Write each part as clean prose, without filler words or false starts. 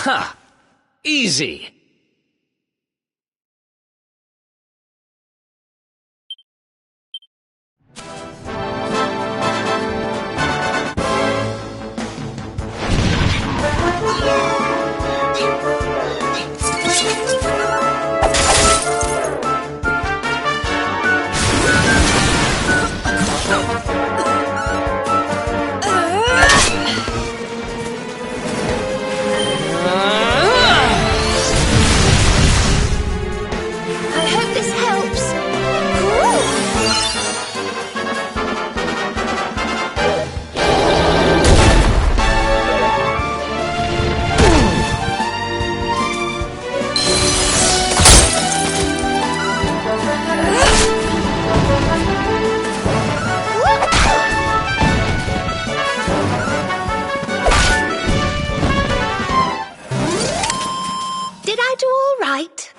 Ha! Easy! Did I do all right?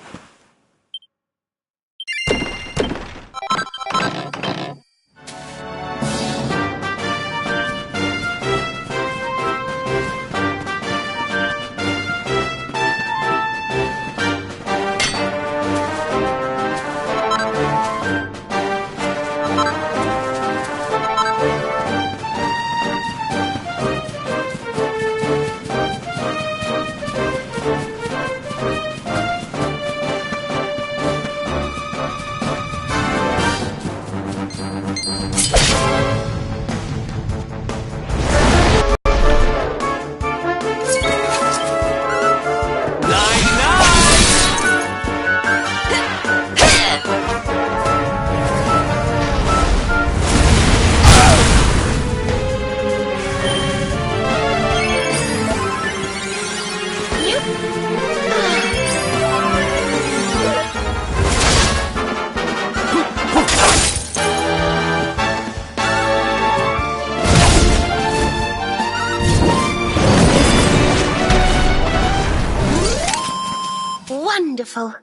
Wonderful.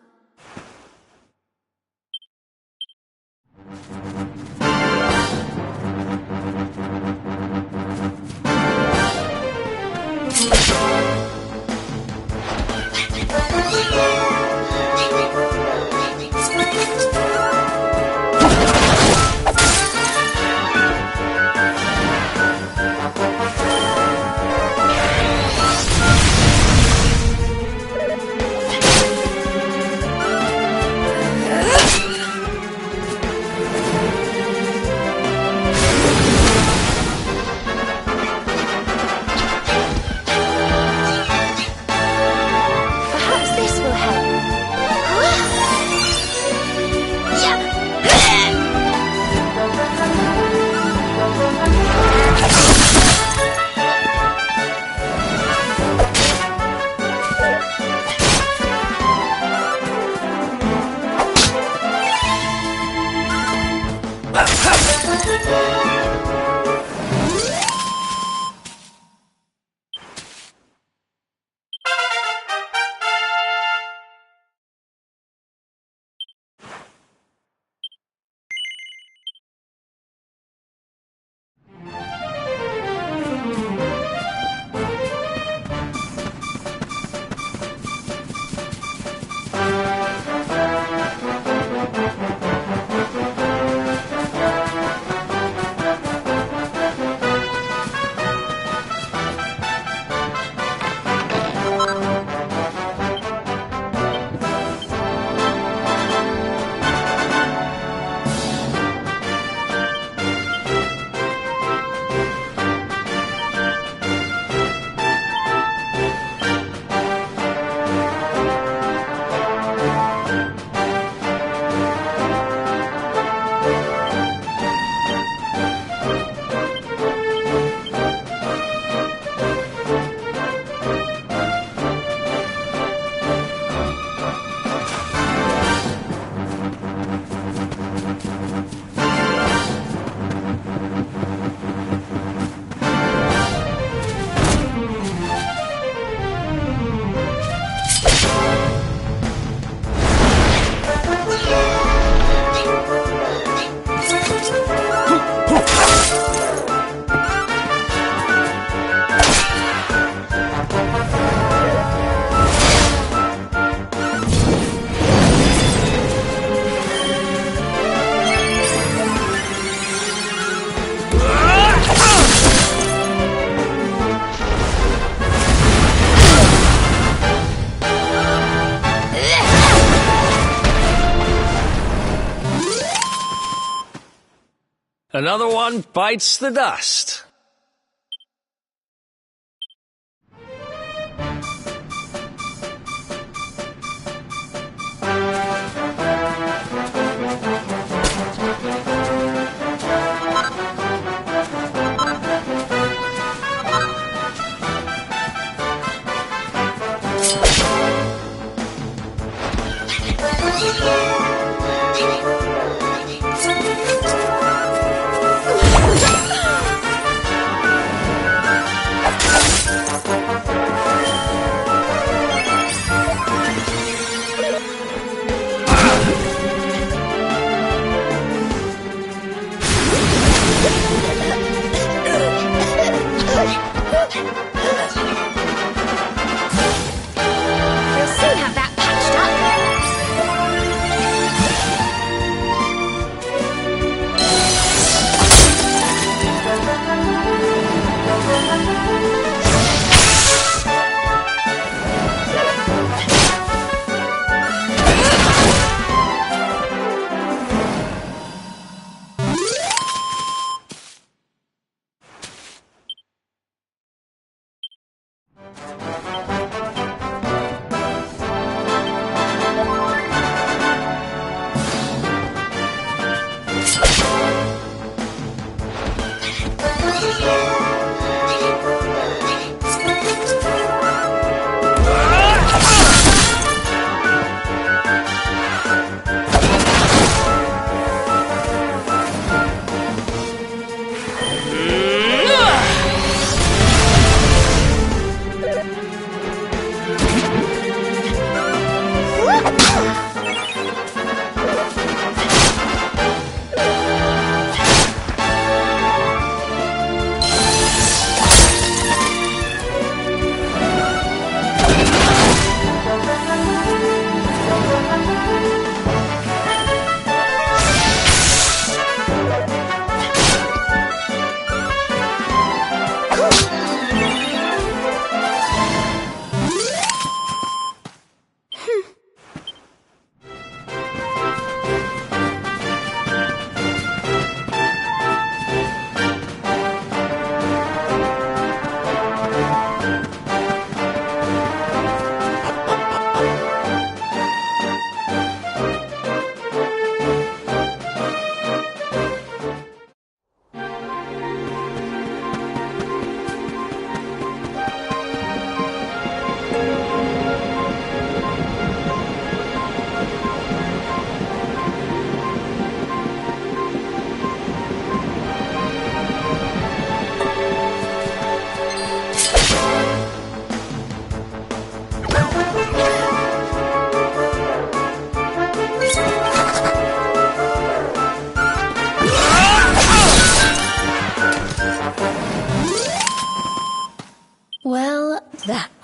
Another one bites the dust.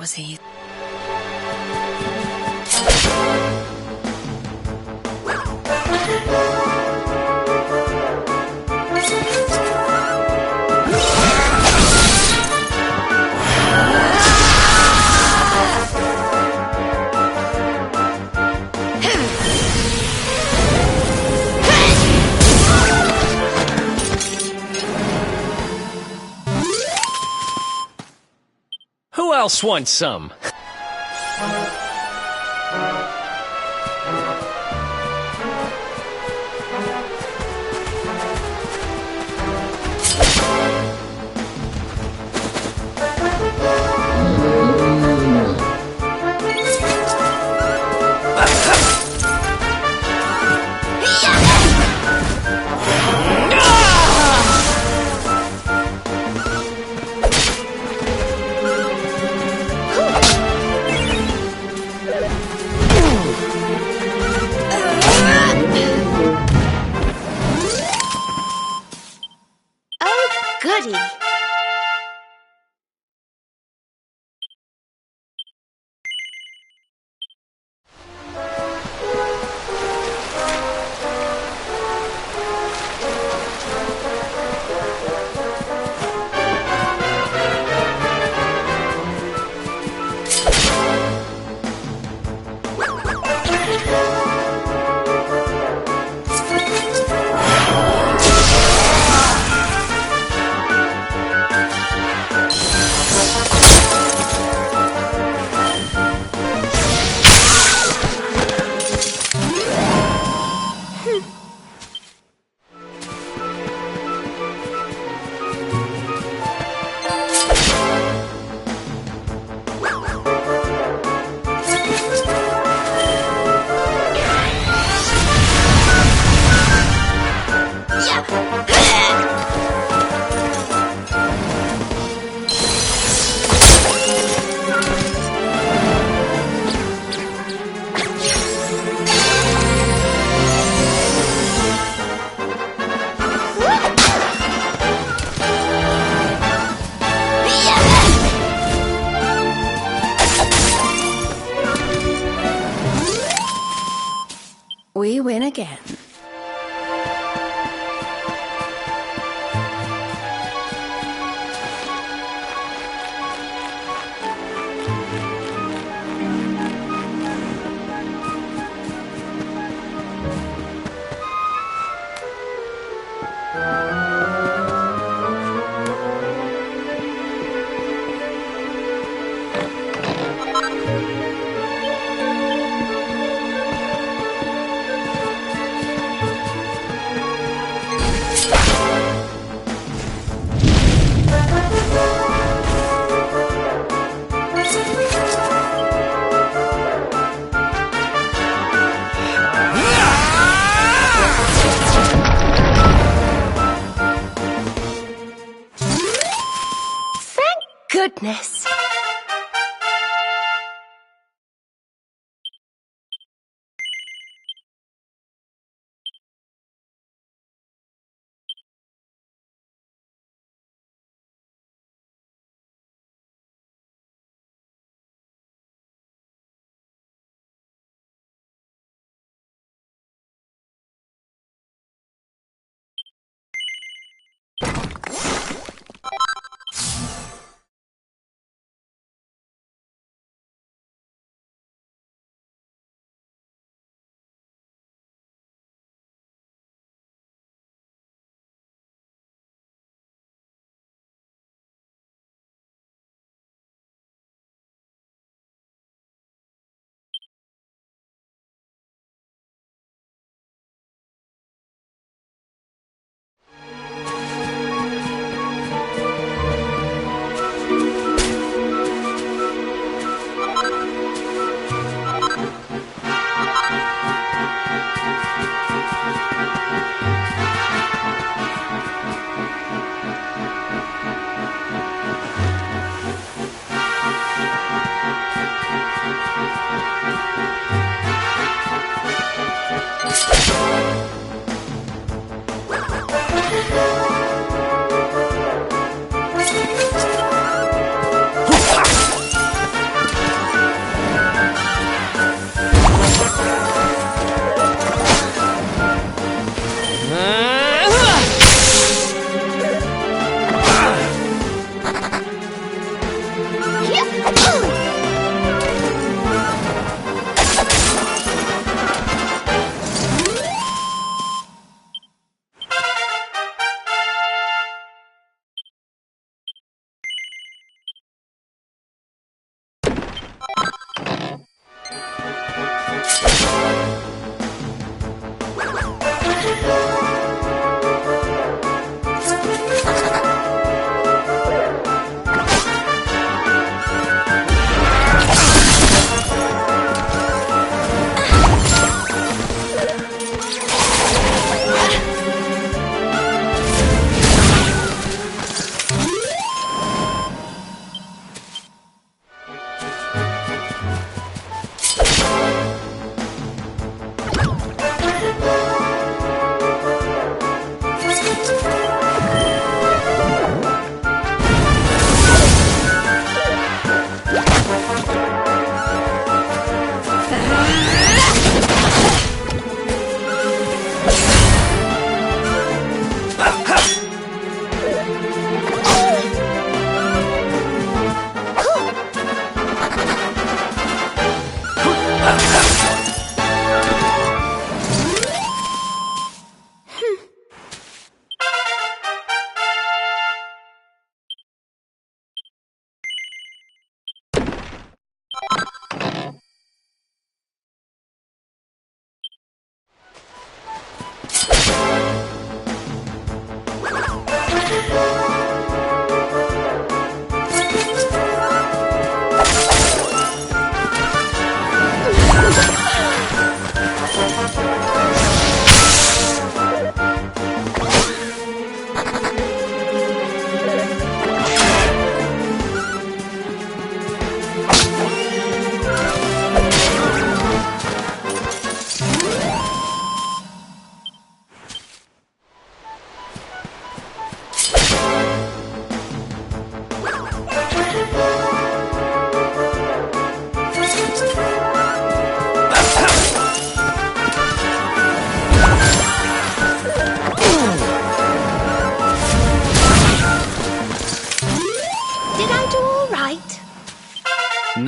was easy. Who else wants some? Oh, goody. We win again. Goodness.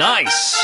Nice!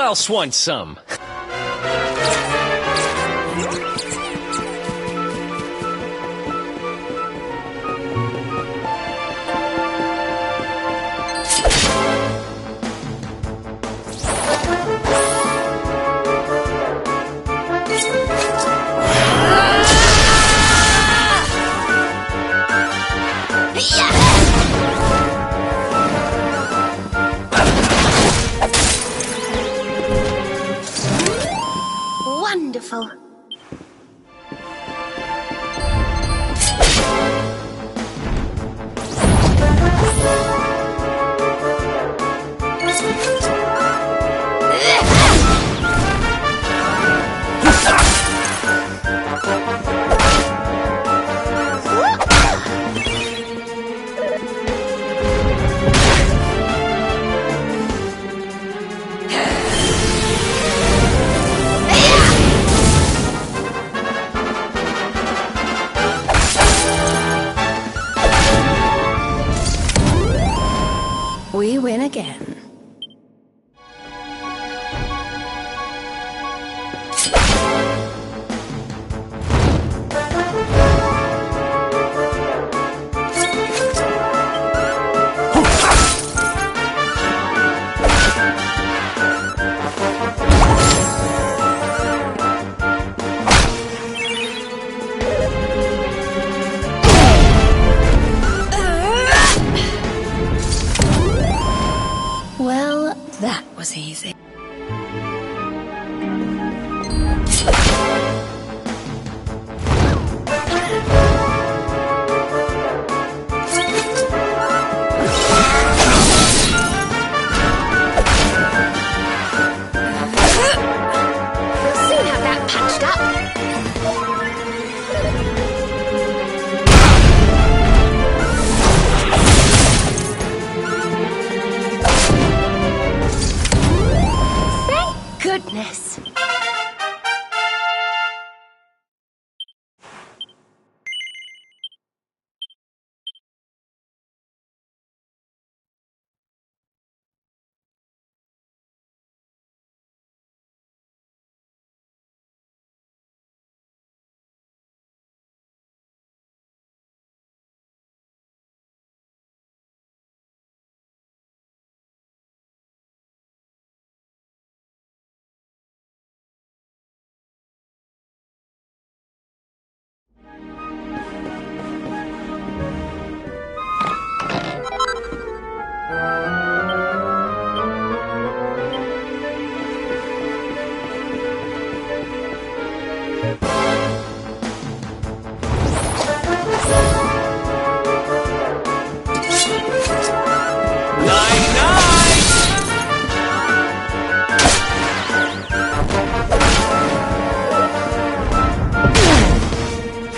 else wants some? Wonderful. We win again. Well, that was easy. We'll soon have that patched up. Thank goodness.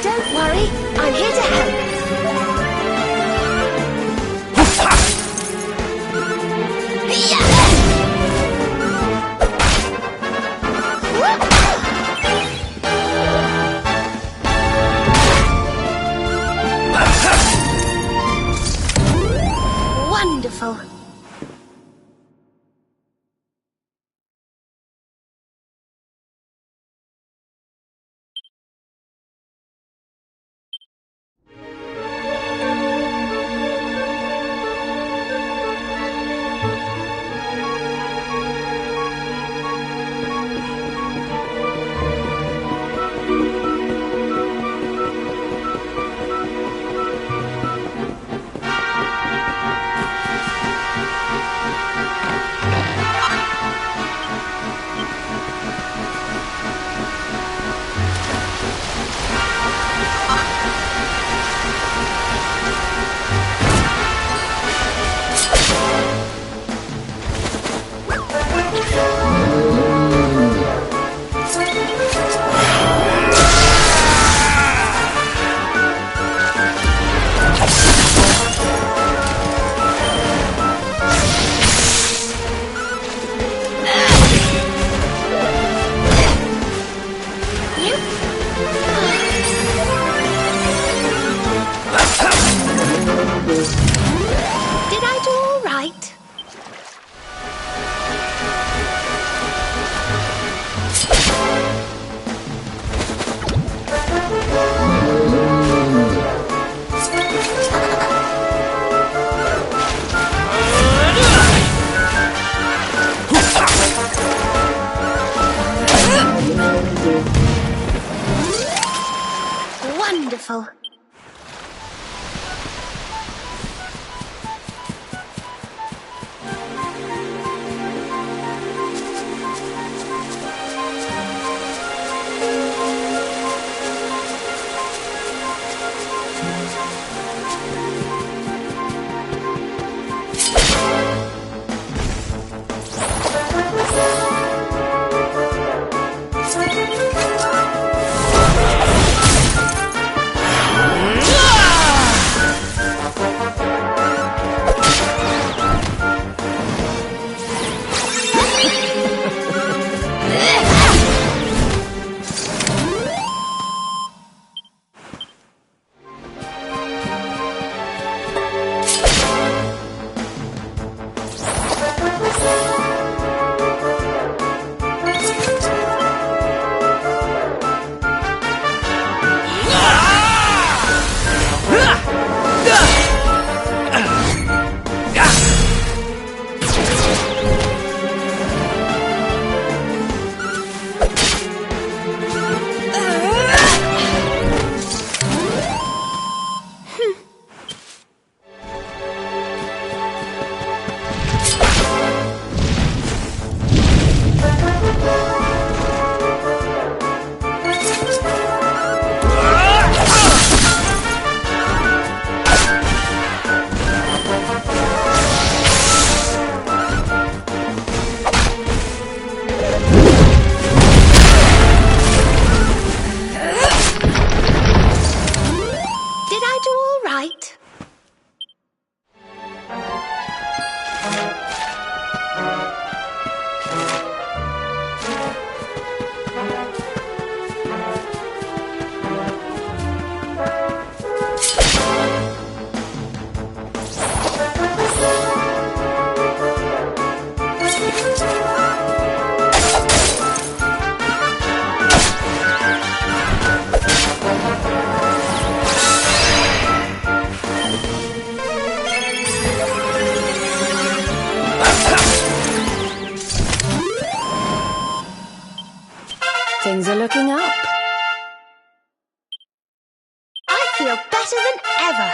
Don't worry, I'm here to help. Wonderful. careful. Did I do all right? Things are looking up. I feel better than ever.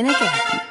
begin again.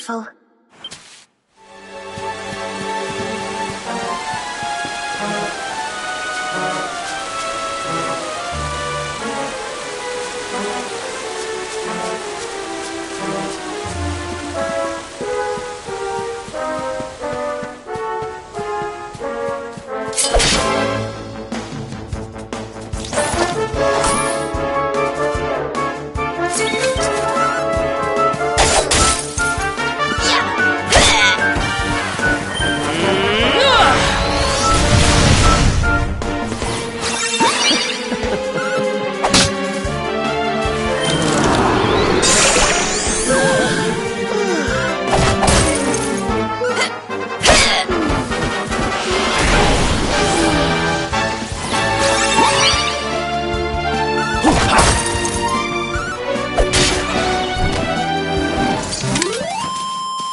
beautiful.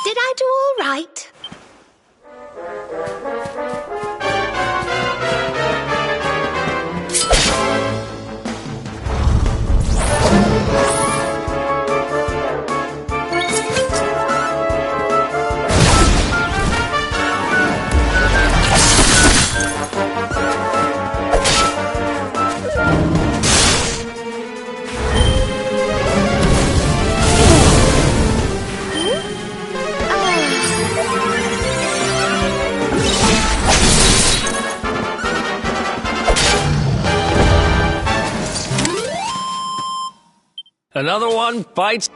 Did I do all right? Another one bites.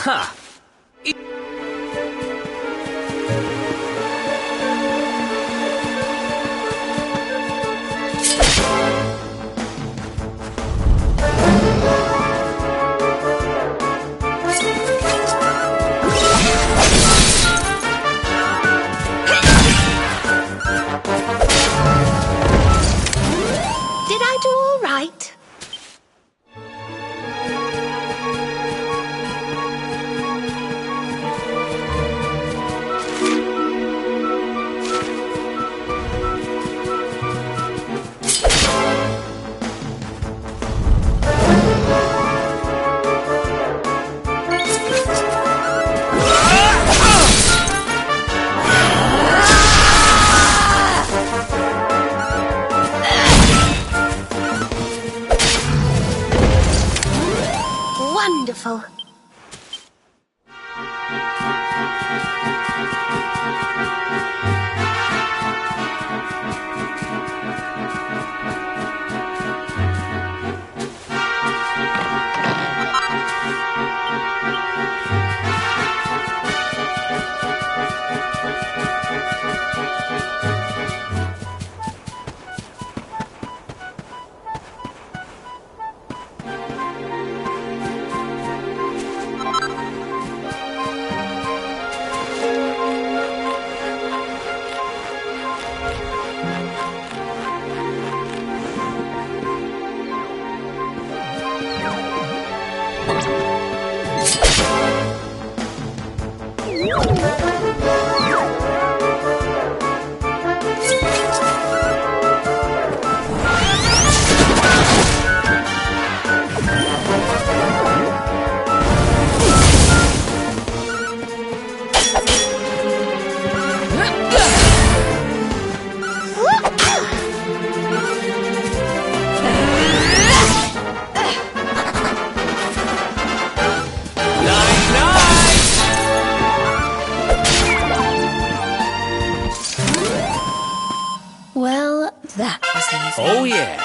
Ha! Did I do all right? That was easy. Oh, yeah.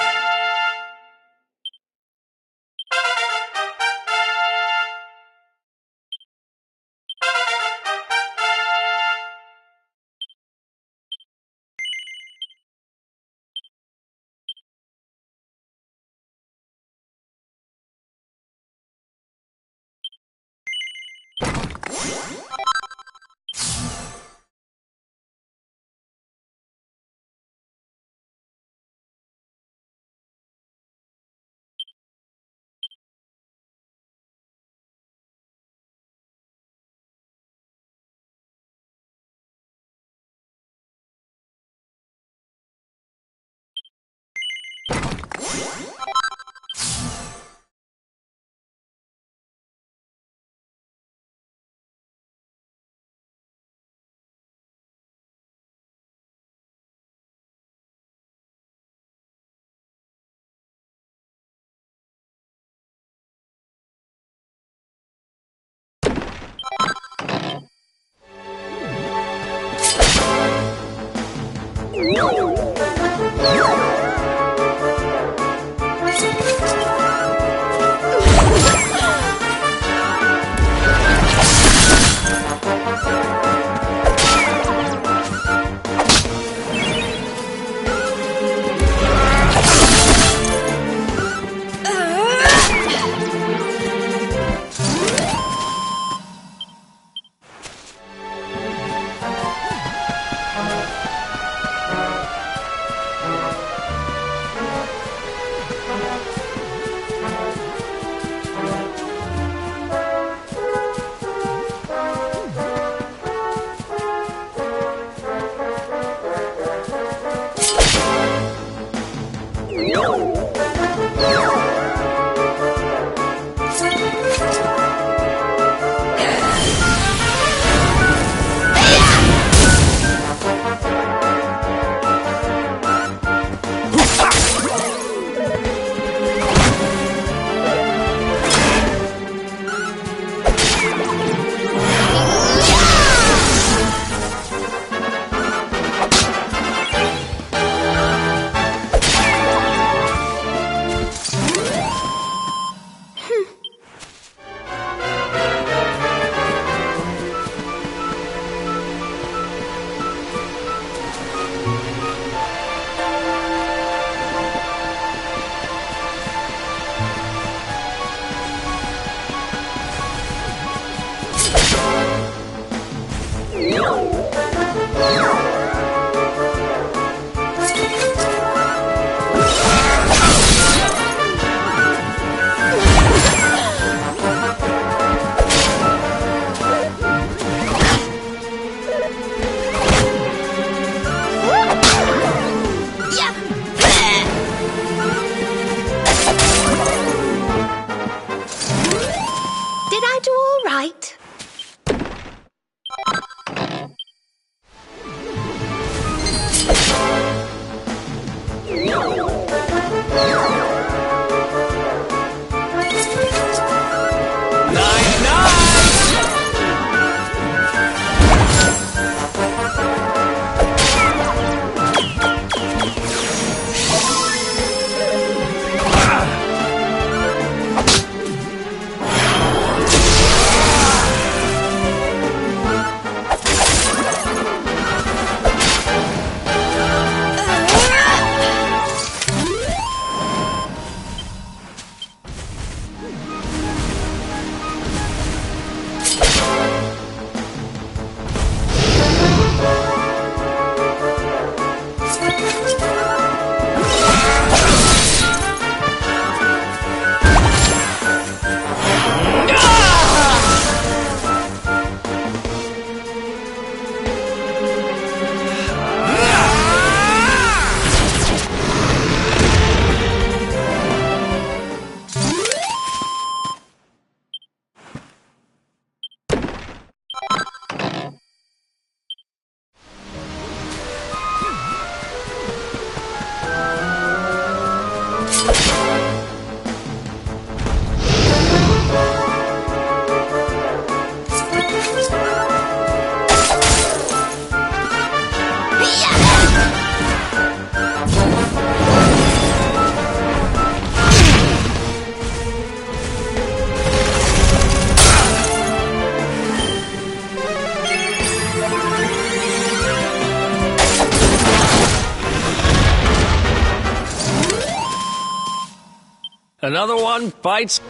Another one bites.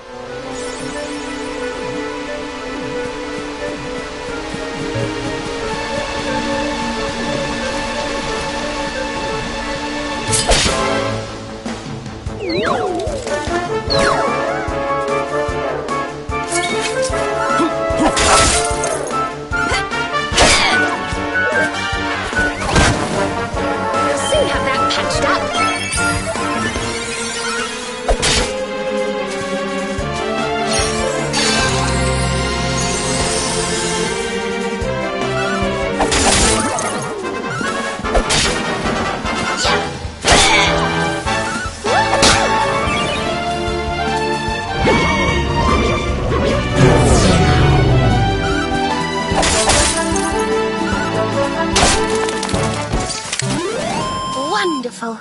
We'll soon have that patched up. Wonderful.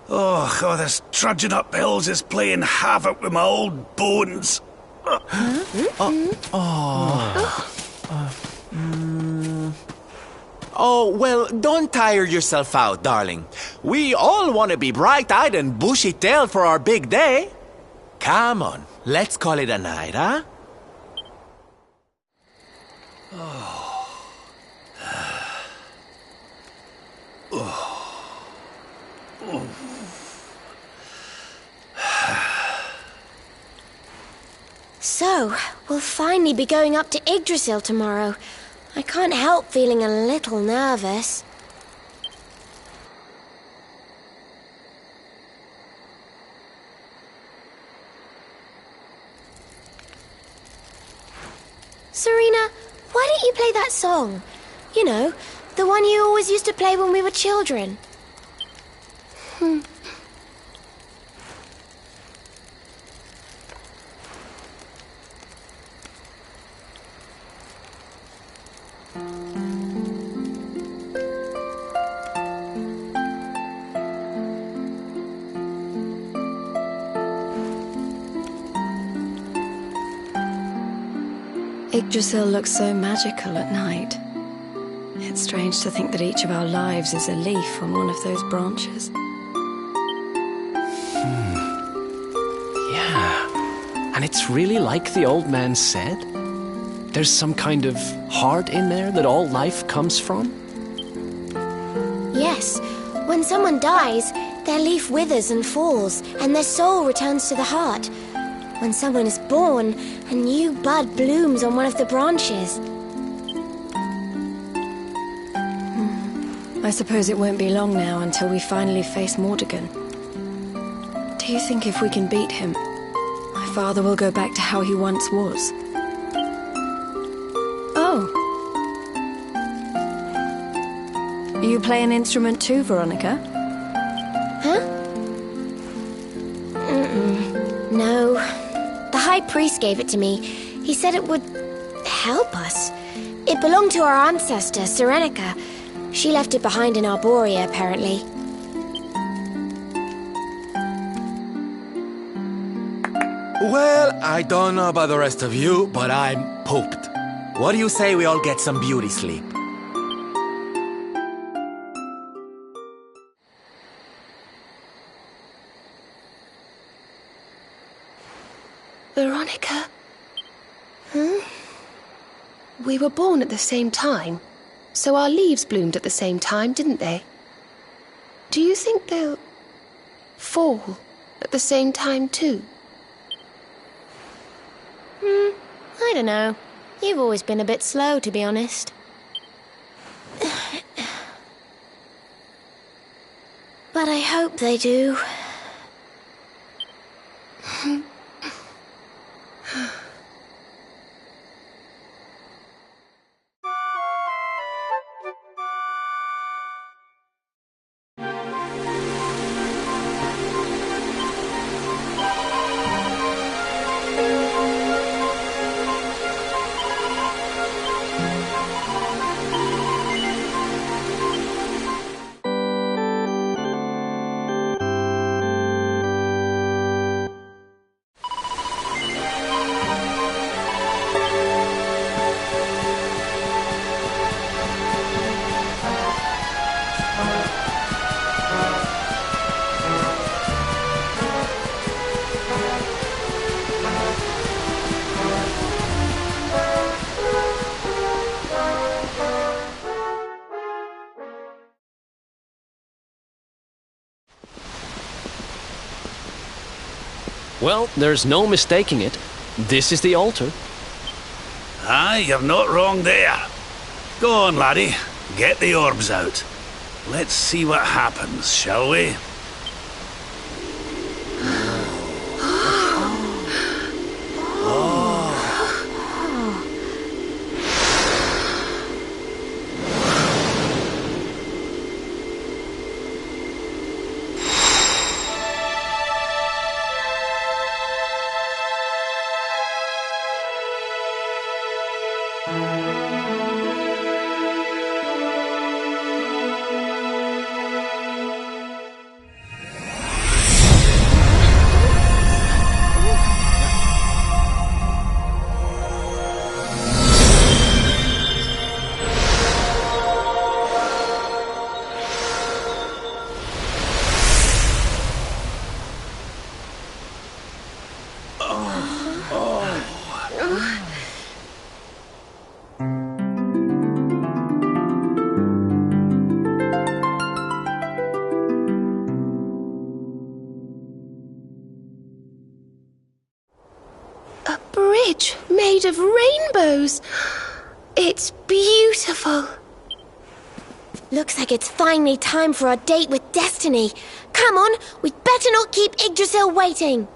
Oh, this trudging up hills is playing havoc with my old bones. Oh, well, don't tire yourself out, darling. We all want to be bright-eyed and bushy-tailed for our big day. Come on, let's call it a night, huh? So, we'll finally be going up to Yggdrasil tomorrow. I can't help feeling a little nervous. Serena, why don't you play that song? You know, the one you always used to play when we were children. Yggdrasil looks so magical at night. It's strange to think that each of our lives is a leaf on one of those branches. Yeah. And it's really like the old man said. There's some kind of heart in there that all life comes from. Yes, when someone dies, their leaf withers and falls, and their soul returns to the heart. When someone is born, a new bud blooms on one of the branches. I suppose it won't be long now until we finally face Mordegon. Do you think if we can beat him, my father will go back to how he once was? Oh. You play an instrument too, Veronica? Huh? No. The High Priest gave it to me. He said it would help us. It belonged to our ancestor, Serenica. She left it behind in Arborea, apparently. Well, I don't know about the rest of you, but I'm pooped. What do you say we all get some beauty sleep? Veronica? Huh? We were born at the same time, so our leaves bloomed at the same time, didn't they? Do you think they'll fall at the same time too? I don't know. You've always been a bit slow, to be honest. But I hope they do. Well, there's no mistaking it. This is the altar. Aye, you're not wrong there. Go on, laddie. Get the orbs out. Let's see what happens, shall we? A bridge made of rainbows. It's beautiful. Looks like it's finally time for our date with Destiny. Come on, we'd better not keep Yggdrasil waiting.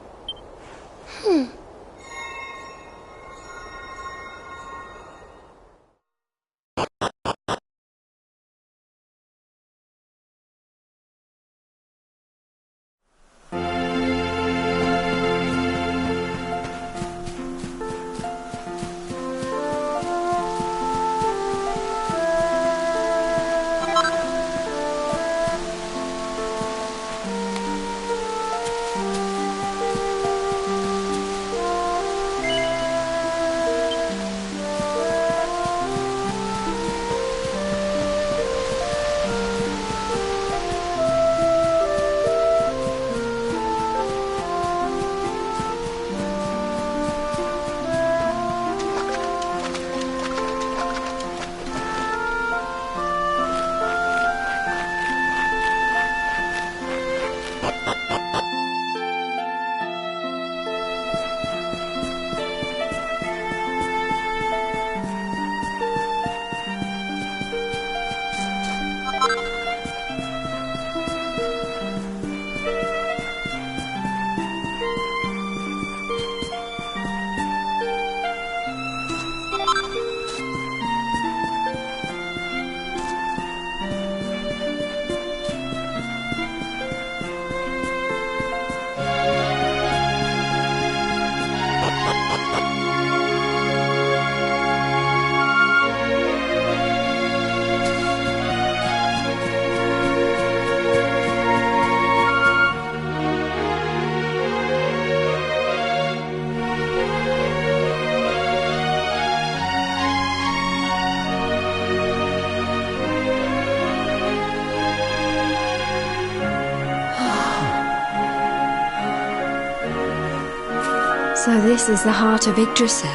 So this is the heart of Yggdrasil.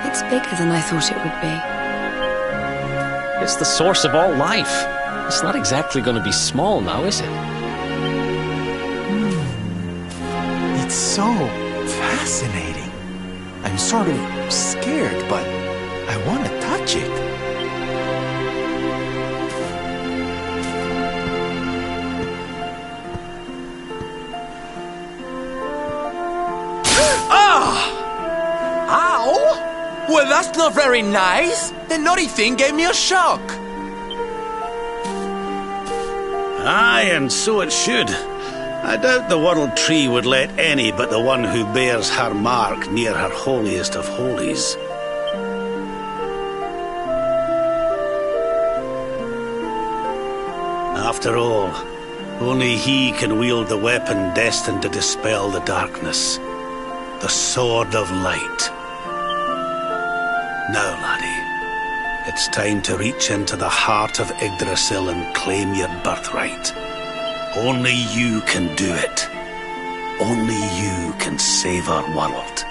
It's bigger than I thought it would be. It's the source of all life. It's not exactly going to be small now, is it? It's so fascinating. I'm sort of scared, but I want to touch it. Ow! Well, that's not very nice. The naughty thing gave me a shock. Aye, and so it should. I doubt the World Tree would let any but the one who bears her mark near her holiest of holies. After all, only he can wield the weapon destined to dispel the darkness. The Sword of Light. Now, laddie, it's time to reach into the heart of Yggdrasil and claim your birthright. Only you can do it. Only you can save our world.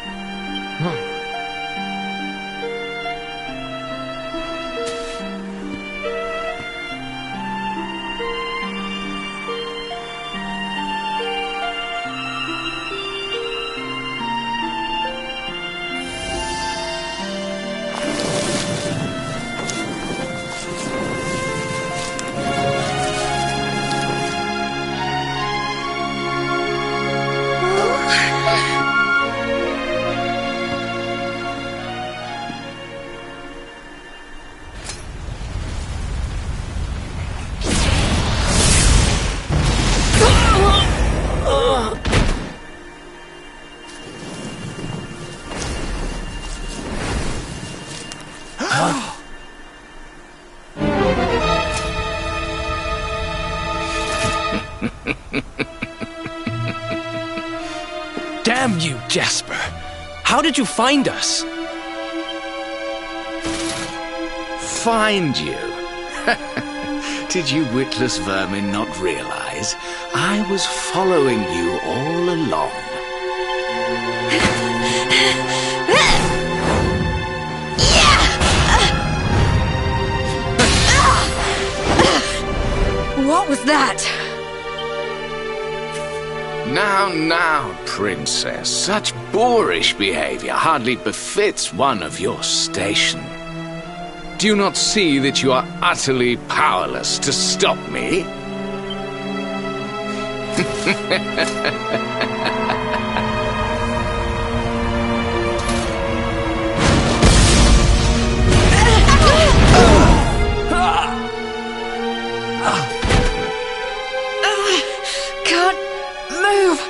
Damn you, Jasper! How did you find us? Find you? Did you witless vermin not realize I was following you all along? What was that? Now, princess, such boorish behavior hardly befits one of your station. Do you not see that you are utterly powerless to stop me? Can't move.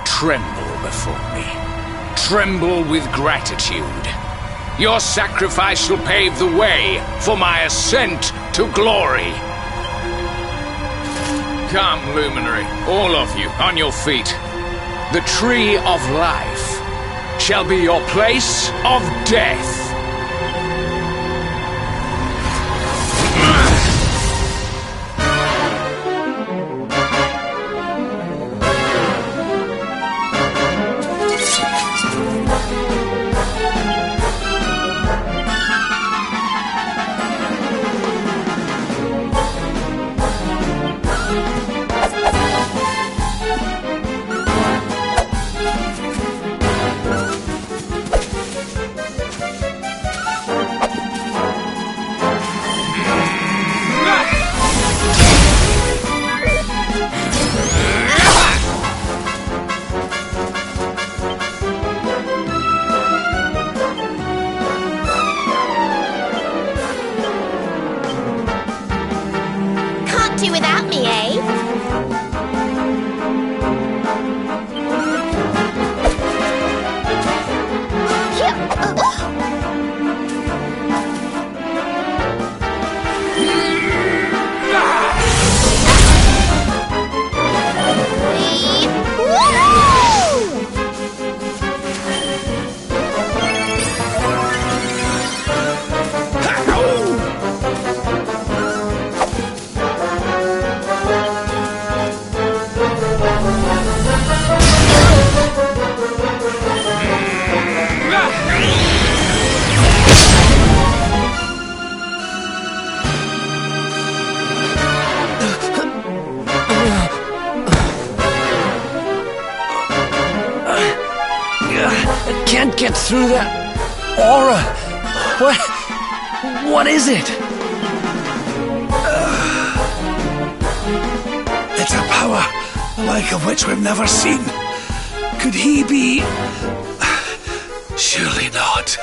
Tremble before me. Tremble with gratitude. Your sacrifice shall pave the way for my ascent to glory. Come, luminary, all of you, on your feet. The tree of life shall be your place of death. Do without me, eh? I can't get through that aura. What is it? It's a power, the like of which we've never seen. Could he be... Surely not.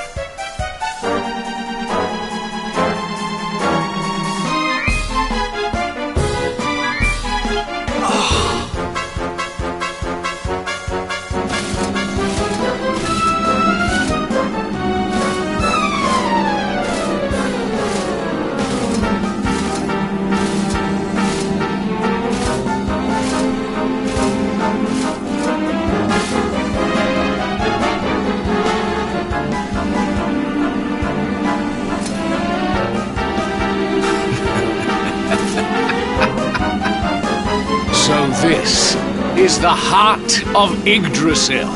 So this is the heart of Yggdrasil.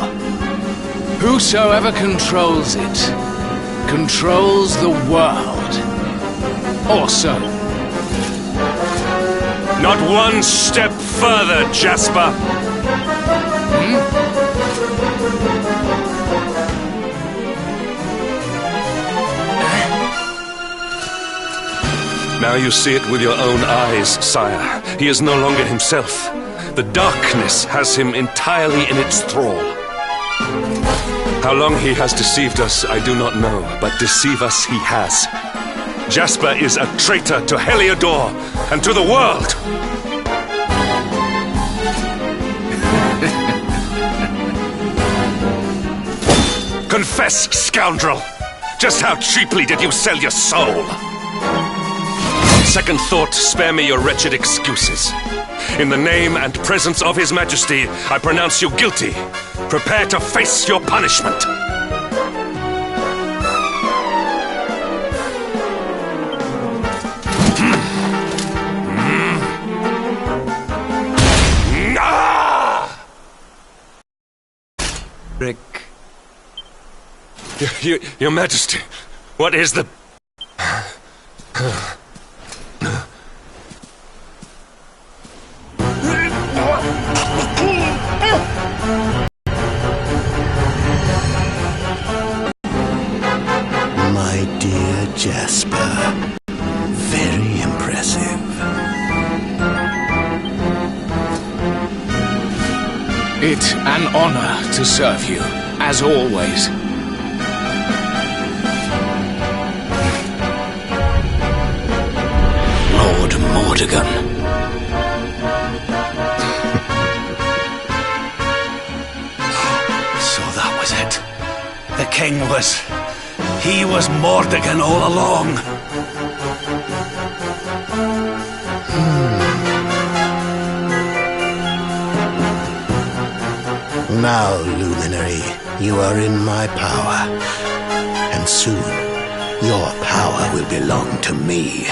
Whosoever controls it, controls the world. Or so. Not one step further, Jasper. Now you see it with your own eyes, sire. He is no longer himself. The darkness has him entirely in its thrall. How long he has deceived us, I do not know, but deceive us he has. Jasper is a traitor to Heliodor and to the world. Confess, scoundrel! Just how cheaply did you sell your soul? On second thought, spare me your wretched excuses. In the name and presence of His Majesty, I pronounce you guilty. Prepare to face your punishment. Rick. Your Majesty, what is the... My dear Jasper, very impressive. It's an honor to serve you, as always. Lord Mordegon. So that was it. The king was... He was Mordegon all along. Now, Luminary, you are in my power. And soon, your power will belong to me.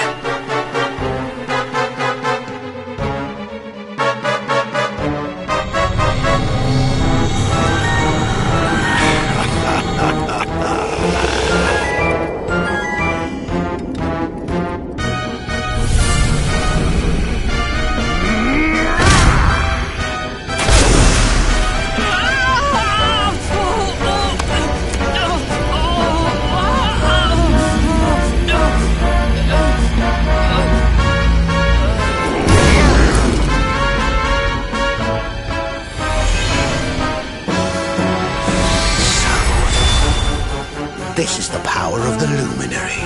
This is the power of the Luminary.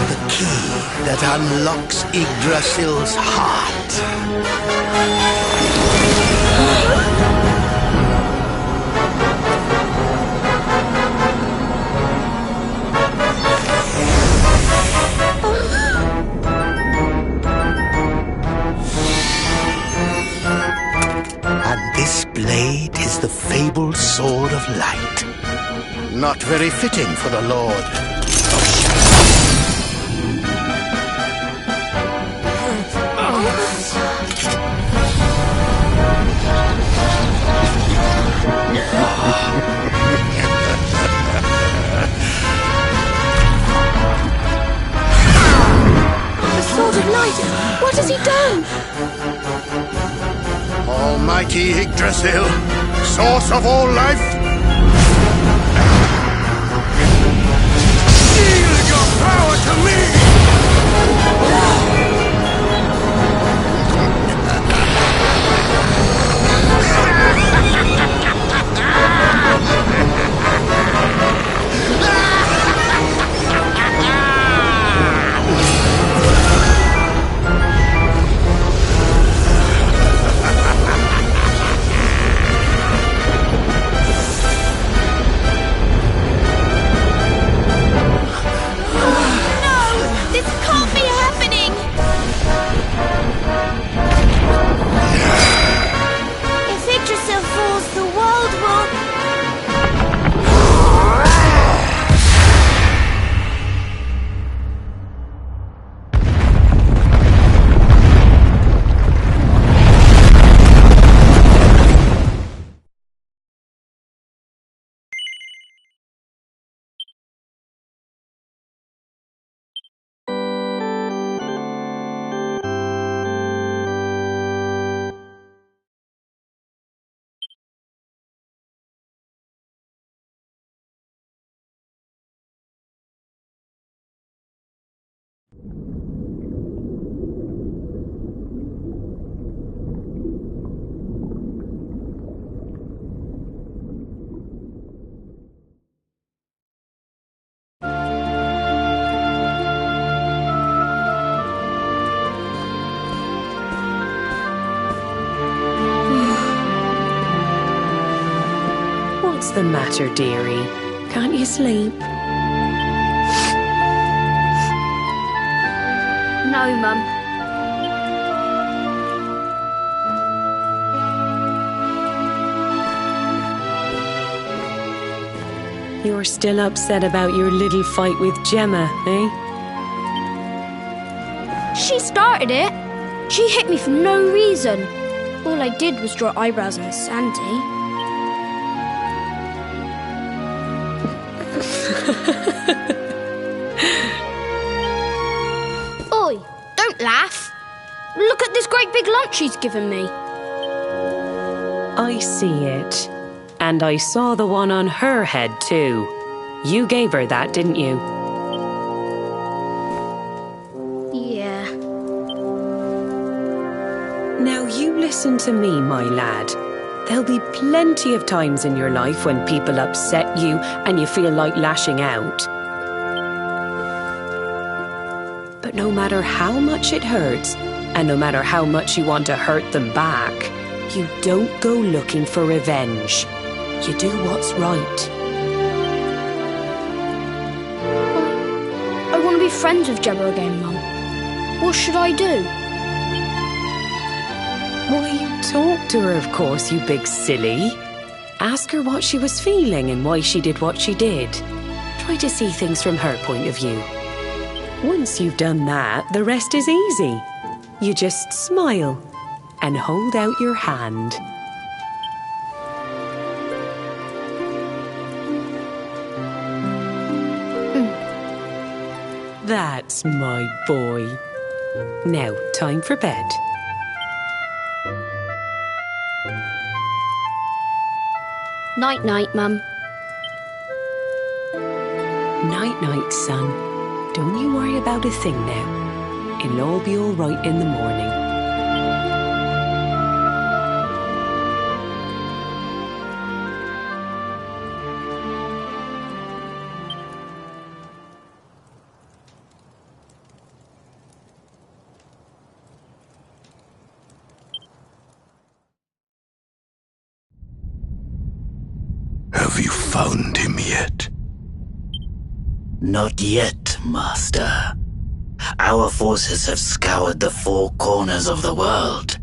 The key that unlocks Yggdrasil's heart. And this blade is the fabled Sword of Light. Not very fitting for the Lord. The Sword of Light! What has he done? Almighty Yggdrasil, source of all life, yield your power to me! What's the matter, dearie? Can't you sleep? No, Mum. You're still upset about your little fight with Gemma, eh? She started it. She hit me for no reason. All I did was draw eyebrows on Sandy. Oi, don't laugh. Look at this great big lunch she's given me. I see it. And I saw the one on her head, too. You gave her that, didn't you? Yeah. Now you listen to me, my lad. There'll be plenty of times in your life when people upset you and you feel like lashing out. But no matter how much it hurts, and no matter how much you want to hurt them back, you don't go looking for revenge. You do what's right. I want to be friends with Gemma again, Mum. What should I do? Why, you talk to her, of course, you big silly. Ask her what she was feeling and why she did what she did. Try to see things from her point of view. Once you've done that, the rest is easy. You just smile and hold out your hand. That's my boy. Now, time for bed. Night-night, Mum. Night-night, son. Don't you worry about a thing now. It'll all be all right in the morning. Have you found him yet? Not yet, Master. Our forces have scoured the four corners of the world,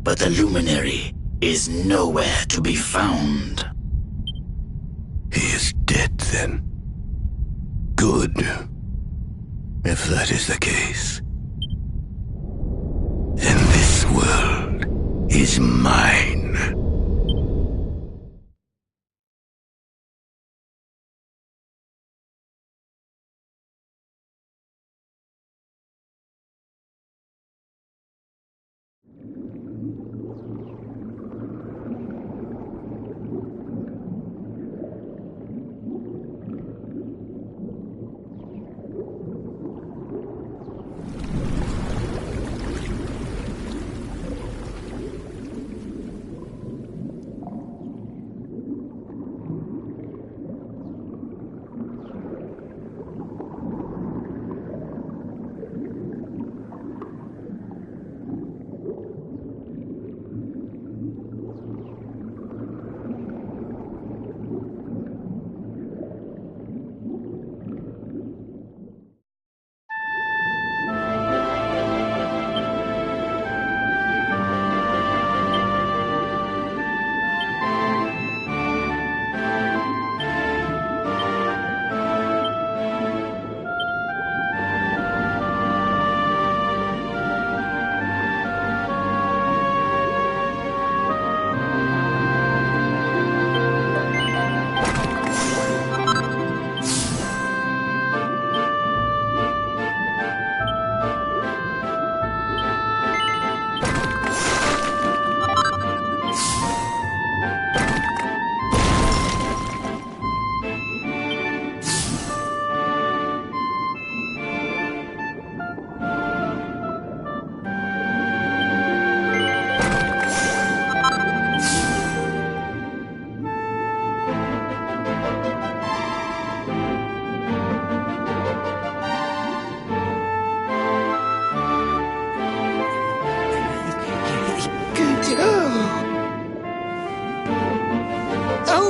but the luminary is nowhere to be found. He is dead, then. Good. If that is the case, then this world is mine.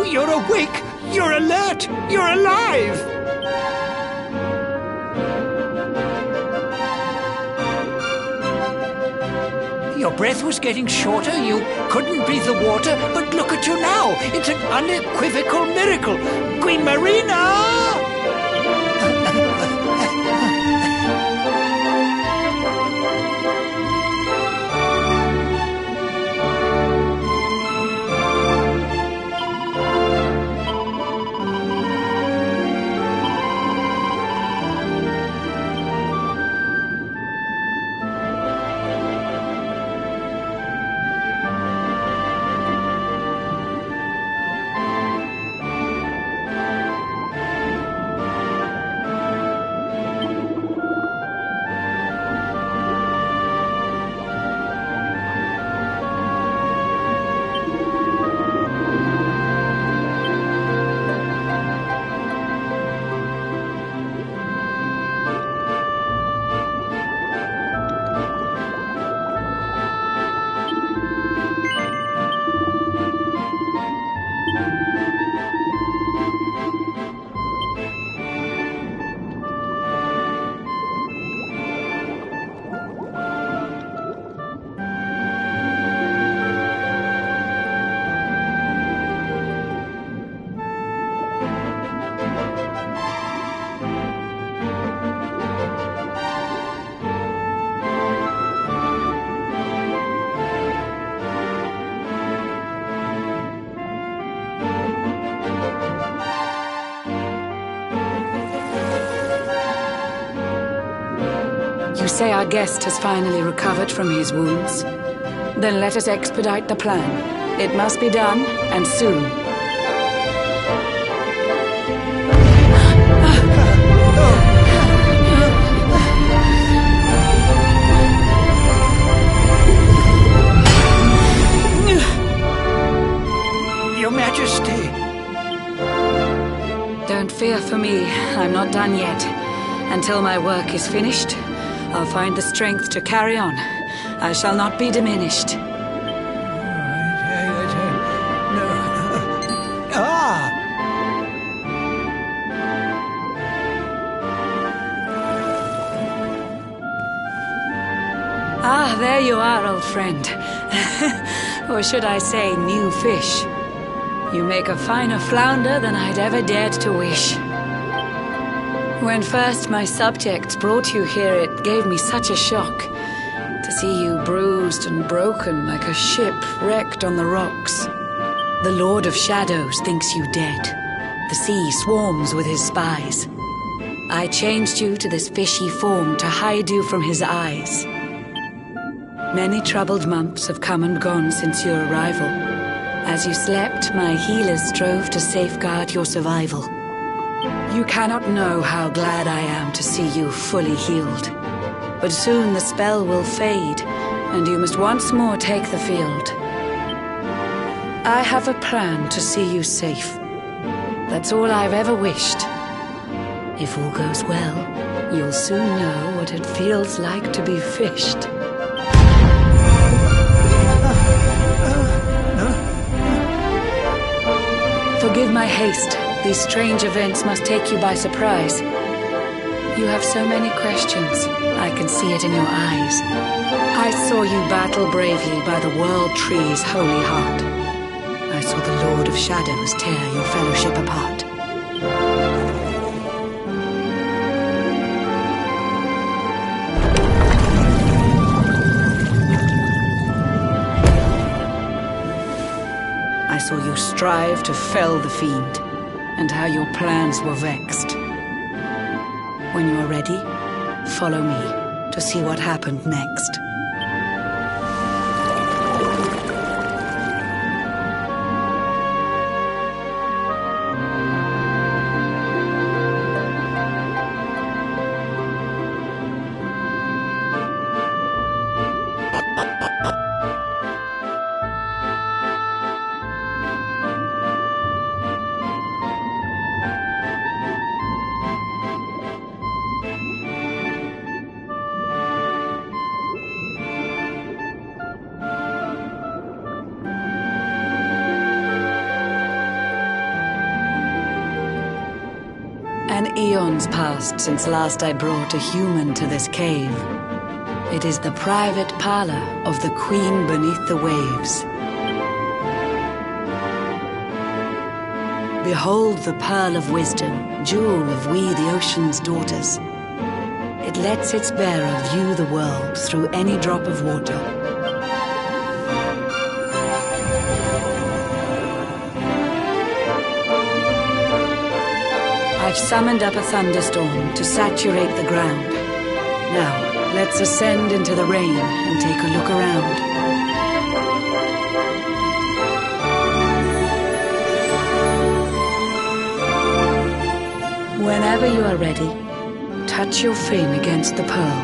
you! You're awake! You're alert! You're alive! Your breath was getting shorter, you couldn't breathe the water, but look at you now! It's an unequivocal miracle! Queen Marina! You say our guest has finally recovered from his wounds? Then let us expedite the plan. It must be done, and soon. Your Majesty! Don't fear for me. I'm not done yet. Until my work is finished, I'll find the strength to carry on. I shall not be diminished. Ah, there you are, old friend. Or should I say, new fish. You make a finer flounder than I'd ever dared to wish. When first my subjects brought you here, it gave me such a shock to see you bruised and broken like a ship wrecked on the rocks. The Lord of Shadows thinks you dead. The sea swarms with his spies. I changed you to this fishy form to hide you from his eyes. Many troubled months have come and gone since your arrival. As you slept, my healers strove to safeguard your survival. You cannot know how glad I am to see you fully healed. But soon the spell will fade, and you must once more take the field. I have a plan to see you safe. That's all I've ever wished. If all goes well, you'll soon know what it feels like to be fished. Forgive my haste. These strange events must take you by surprise. You have so many questions. I can see it in your eyes. I saw you battle bravely by the World Tree's holy heart. I saw the Lord of Shadows tear your fellowship apart. I saw you strive to fell the fiend, and how your plans were vexed. When you're ready, follow me to see what happened next. An eon's passed since last I brought a human to this cave. It is the private parlor of the Queen beneath the waves. Behold the pearl of wisdom, jewel of we the ocean's daughters. It lets its bearer view the world through any drop of water. I've summoned up a thunderstorm to saturate the ground. Now, let's ascend into the rain and take a look around. Whenever you are ready, touch your fin against the pearl,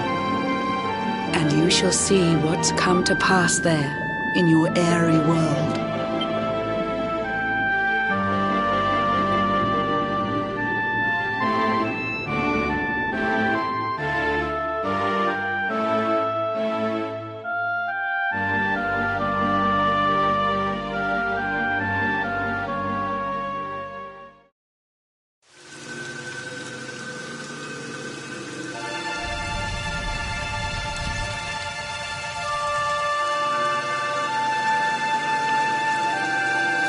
and you shall see what's come to pass there in your airy world.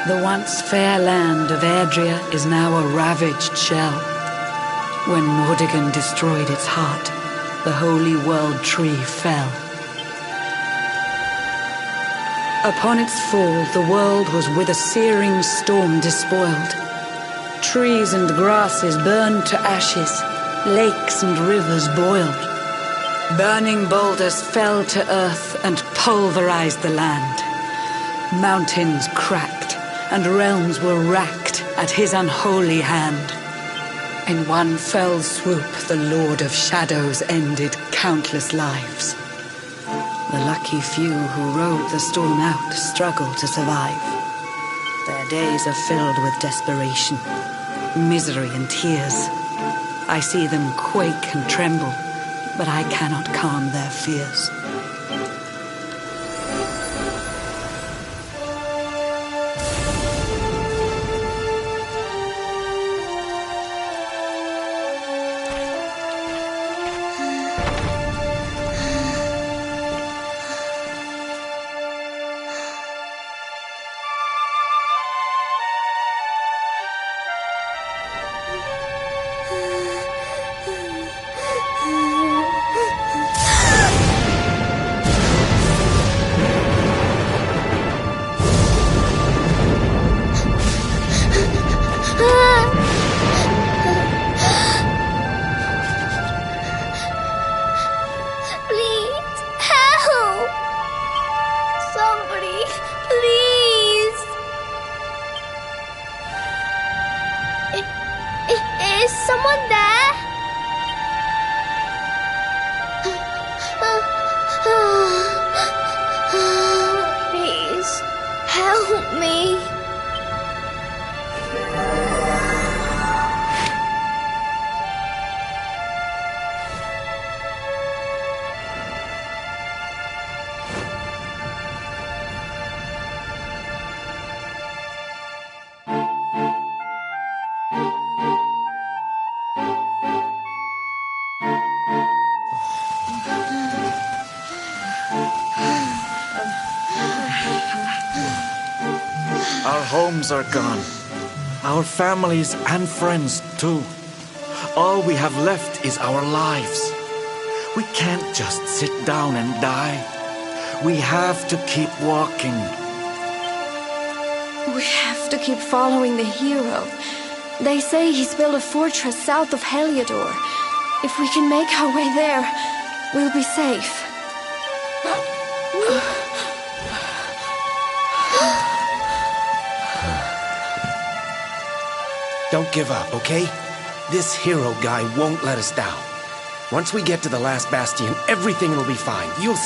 The once fair land of Adria is now a ravaged shell. When Mordegon destroyed its heart, the holy world tree fell. Upon its fall, the world was with a searing storm despoiled. Trees and grasses burned to ashes, lakes and rivers boiled. Burning boulders fell to earth and pulverized the land. Mountains cracked, and realms were racked at his unholy hand. In one fell swoop, the Lord of Shadows ended countless lives. The lucky few who rode the storm out struggled to survive. Their days are filled with desperation, misery and tears. I see them quake and tremble, but I cannot calm their fears. Our homes are gone. Our families and friends too. All we have left is our lives. We can't just sit down and die. We have to keep walking. We have to keep following the hero. They say he's built a fortress south of Heliodor. If we can make our way there, we'll be safe. Don't give up, okay? This hero guy won't let us down. Once we get to the last bastion, everything will be fine. You'll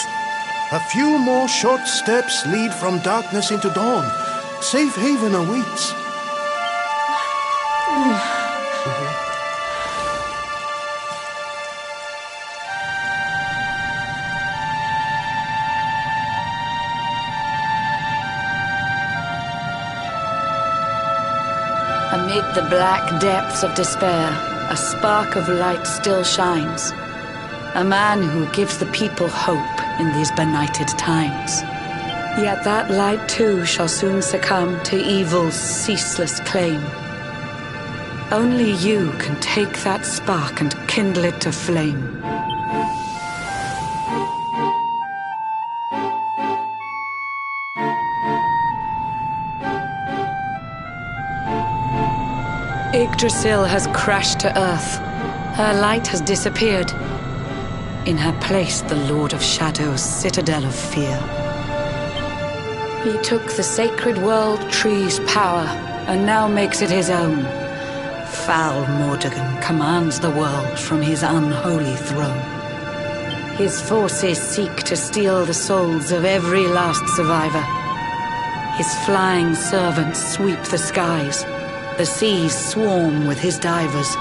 A few more short steps lead from darkness into dawn. Safe haven awaits. Amid the black depths of despair, a spark of light still shines. A man who gives the people hope in these benighted times. Yet that light too shall soon succumb to evil's ceaseless claim. Only you can take that spark and kindle it to flame. Yggdrasil has crashed to Earth. Her light has disappeared. In her place, the Lord of Shadows' citadel of fear. He took the sacred world tree's power and now makes it his own. Foul Mordegon commands the world from his unholy throne. His forces seek to steal the souls of every last survivor. His flying servants sweep the skies. The seas swarm with his divers.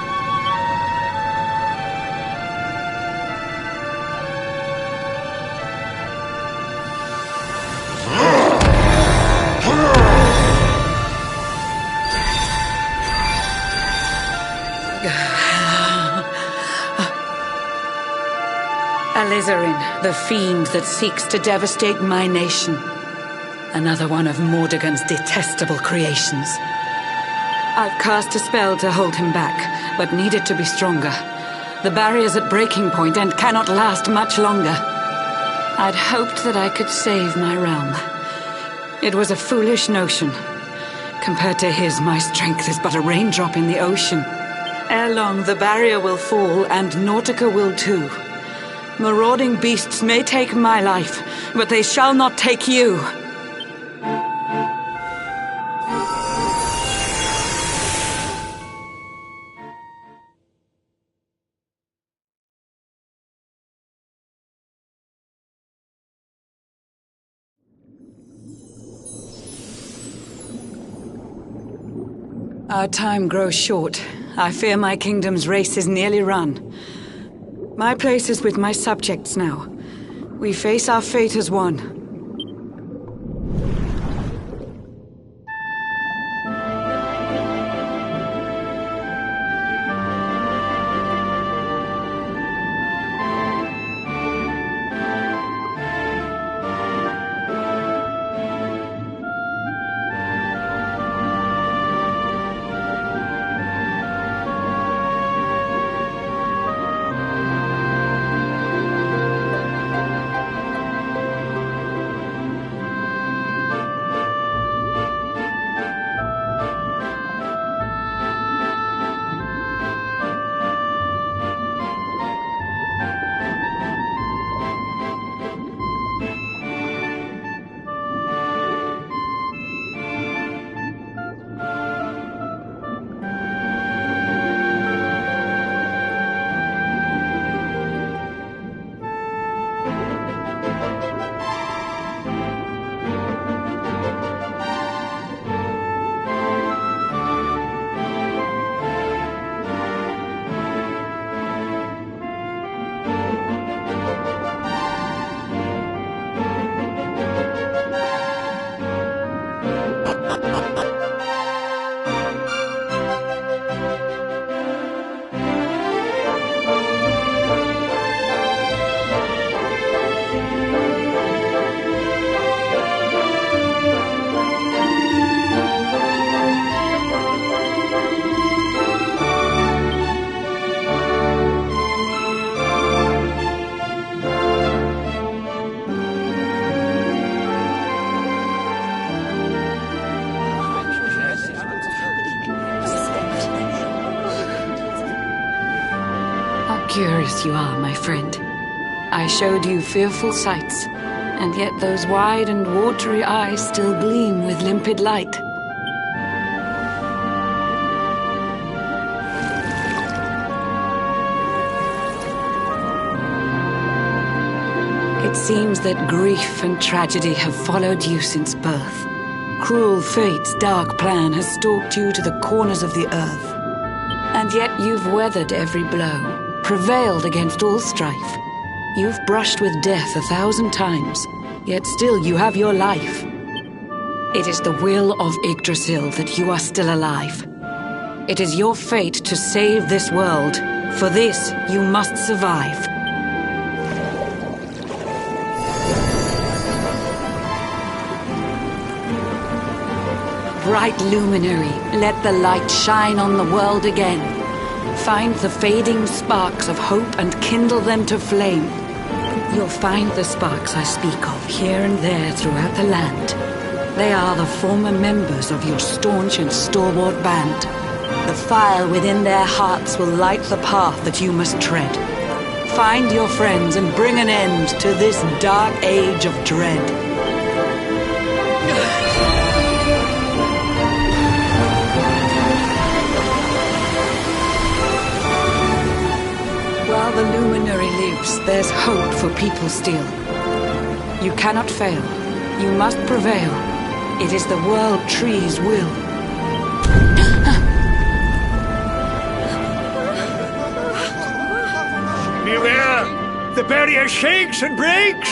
Alizarin, the fiend that seeks to devastate my nation. Another one of Mordegon's detestable creations. I've cast a spell to hold him back, but need it to be stronger. The barrier's at breaking point and cannot last much longer. I'd hoped that I could save my realm. It was a foolish notion. Compared to his, my strength is but a raindrop in the ocean. Ere long, the barrier will fall, and Nautica will too. Marauding beasts may take my life, but they shall not take you. Our time grows short. I fear my kingdom's race is nearly run. My place is with my subjects now. We face our fate as one. Curious you are, my friend. I showed you fearful sights, and yet those wide and watery eyes still gleam with limpid light. It seems that grief and tragedy have followed you since birth. Cruel fate's dark plan has stalked you to the corners of the earth. And yet you've weathered every blow. Prevailed against all strife. You've brushed with death 1,000 times, yet still you have your life. It is the will of Yggdrasil that you are still alive. It is your fate to save this world. For this, you must survive. Bright luminary, let the light shine on the world again. Find the fading sparks of hope and kindle them to flame. You'll find the sparks I speak of here and there throughout the land. They are the former members of your staunch and stalwart band. The fire within their hearts will light the path that you must tread. Find your friends and bring an end to this dark age of dread. While the luminary lives, there's hope for people still. You cannot fail. You must prevail. It is the World Tree's will. Beware! The barrier shakes and breaks!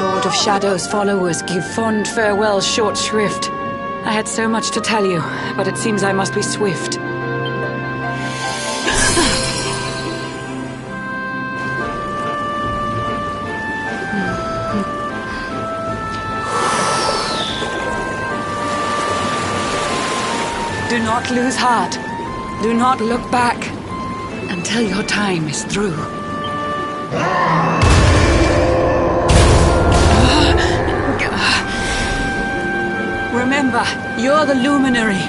Lord of Shadow's followers give fond farewell short shrift. I had so much to tell you, but it seems I must be swift. Do not lose heart. Do not look back until your time is through. Remember, you're the luminary.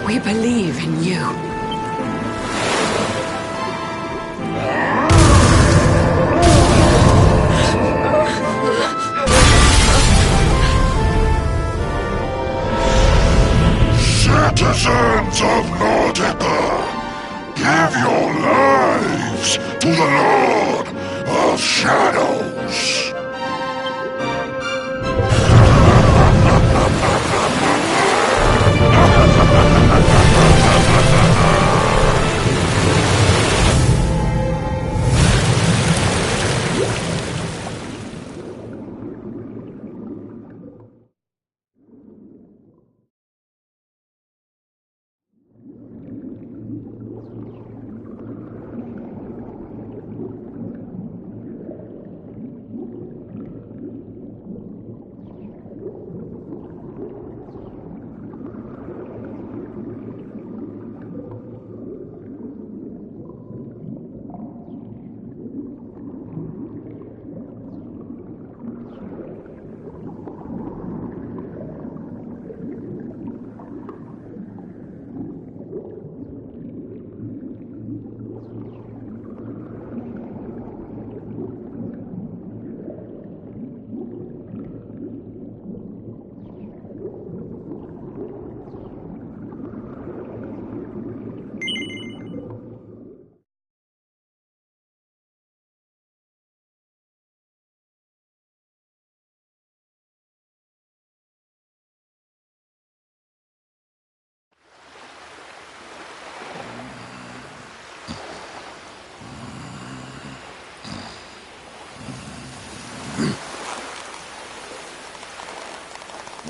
We believe in you. Citizens of Nordica, give your lives to the Lord of Shadows.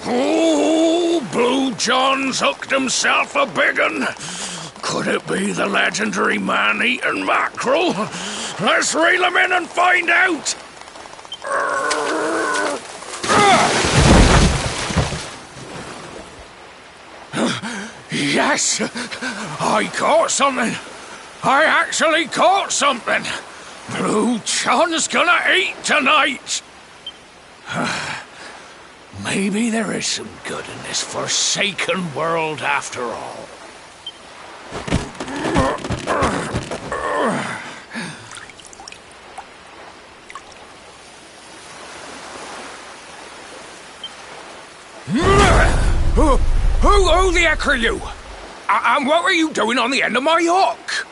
Oh, Blue John's hooked himself a big un. Could it be the legendary man-eating mackerel? Let's reel him in and find out! Yes! I caught something! I actually caught something! Blue John's gonna eat tonight! Maybe there is some good in this forsaken world after all. Who the heck are you? And what were you doing on the end of my hook?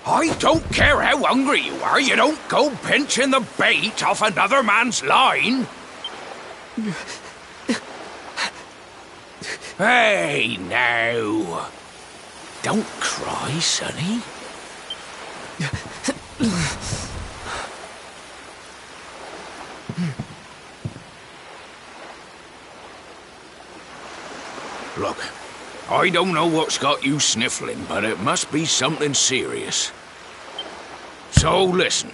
I don't care how hungry you are, you don't go pinching the bait off another man's line. Hey, now. Don't cry, sonny. Look, I don't know what's got you sniffling, but it must be something serious. So listen,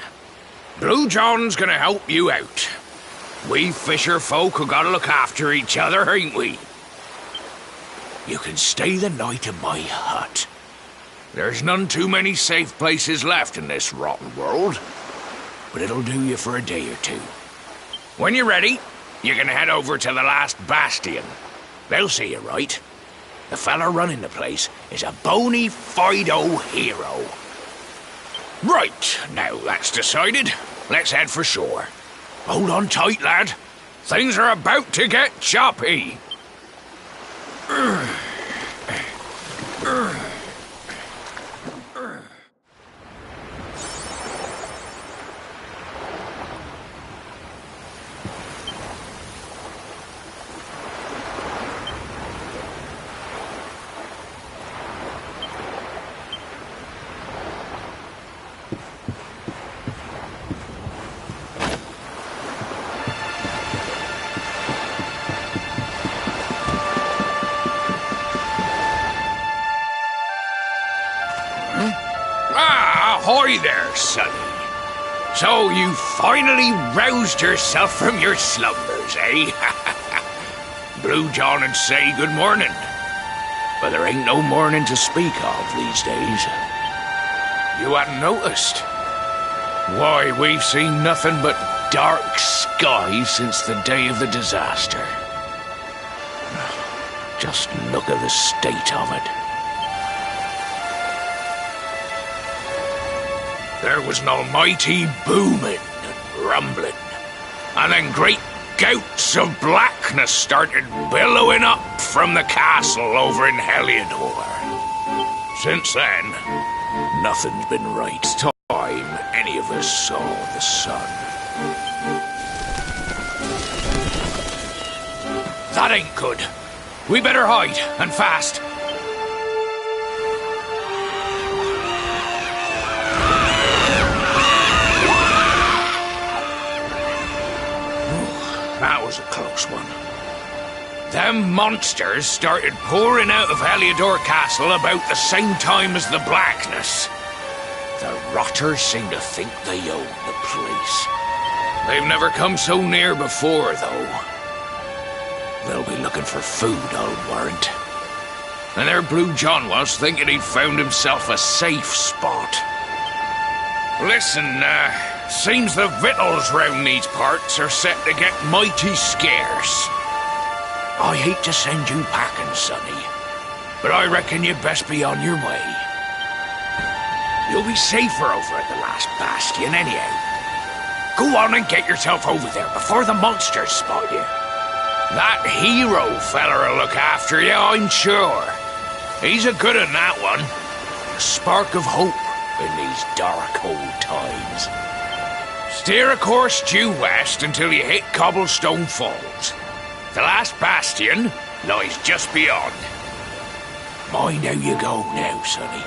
Blue John's gonna help you out. We fisher folk have gotta look after each other, ain't we? You can stay the night in my hut. There's none too many safe places left in this rotten world, but it'll do you for a day or two. When you're ready, you can head over to the last bastion. They'll see you right. The fella running the place is a bona fide hero. Right, now that's decided, let's head for shore. Hold on tight, lad. Things are about to get choppy. Ahoy there, sonny. So you finally roused yourself from your slumbers, eh? Blue John and say good morning. But there ain't no morning to speak of these days. You hadn't noticed? Why, we've seen nothing but dark skies since the day of the disaster. Just look at the state of it. There was an almighty booming and rumbling, and then great gouts of blackness started billowing up from the castle over in Heliodor. Since then, nothing's been right. Time any of us saw the sun. That ain't good. We better hide, and fast. That was a close one. Them monsters started pouring out of Heliodor Castle about the same time as the blackness. The rotters seem to think they own the place. They've never come so near before, though. They'll be looking for food, I'll warrant. And there Blue John was, thinking he'd found himself a safe spot. Listen, seems the victuals round these parts are set to get mighty scarce. I hate to send you packing, sonny, but I reckon you'd best be on your way. You'll be safer over at the last bastion anyhow. Go on and get yourself over there before the monsters spot you. That hero feller'll look after you, I'm sure. He's a good un, that one. A spark of hope in these dark old times. Steer a course due west until you hit Cobblestone Falls. The last bastion lies just beyond. Mind how you go now, sonny.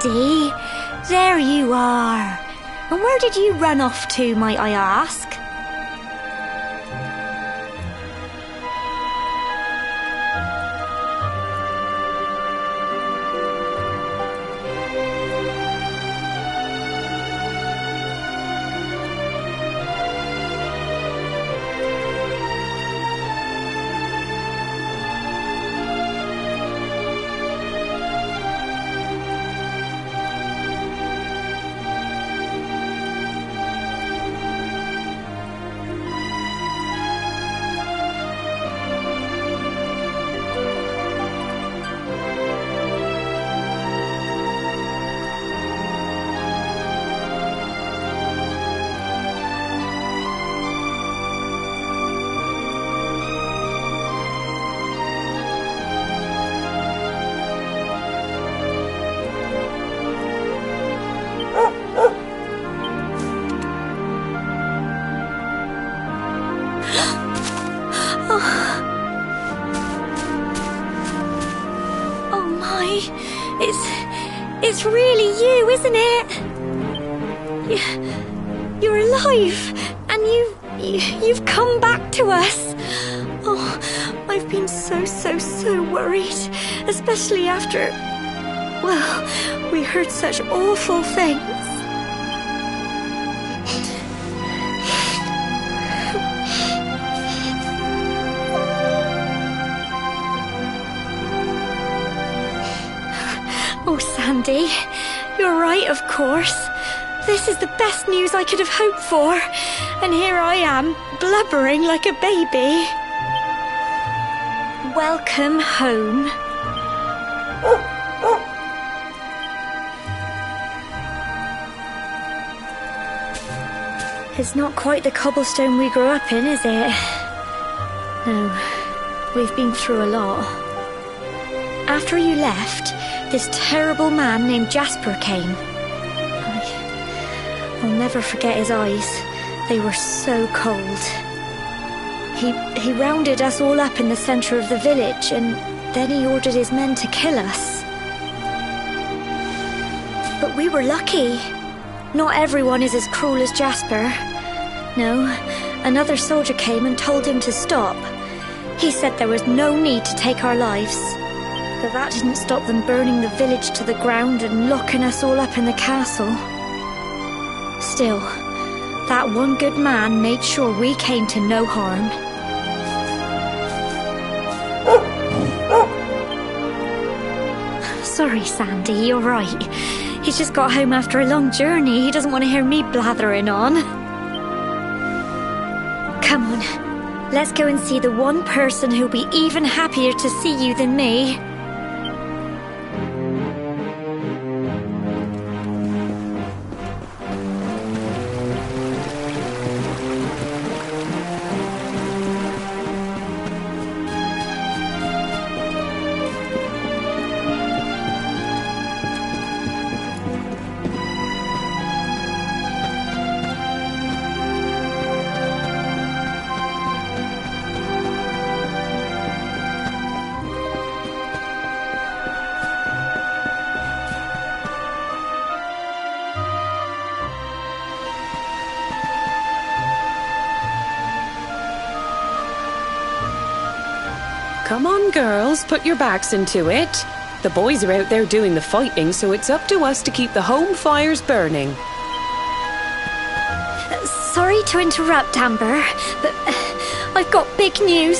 Sandy, there you are. And where did you run off to, might I ask? isn't it? You're alive, and you've come back to us. Oh, I've been so worried, especially after, well, we heard such awful things. Oh, Sandy, you're right, of course. This is the best news I could have hoped for. And here I am, blubbering like a baby. Welcome home. It's not quite the cobblestone we grew up in, is it? No, we've been through a lot. After you left, this terrible man named Jasper came. I'll never forget his eyes. They were so cold. He rounded us all up in the centre of the village, and then he ordered his men to kill us. But we were lucky. Not everyone is as cruel as Jasper. No, another soldier came and told him to stop. He said there was no need to take our lives. But that didn't stop them burning the village to the ground and locking us all up in the castle. Still, that one good man made sure we came to no harm. Sorry, Sandy, you're right. He's just got home after a long journey. He doesn't want to hear me blathering on. Come on, let's go and see the one person who'll be even happier to see you than me. Come on, girls, put your backs into it. The boys are out there doing the fighting, so it's up to us to keep the home fires burning. Sorry to interrupt, Amber, but I've got big news.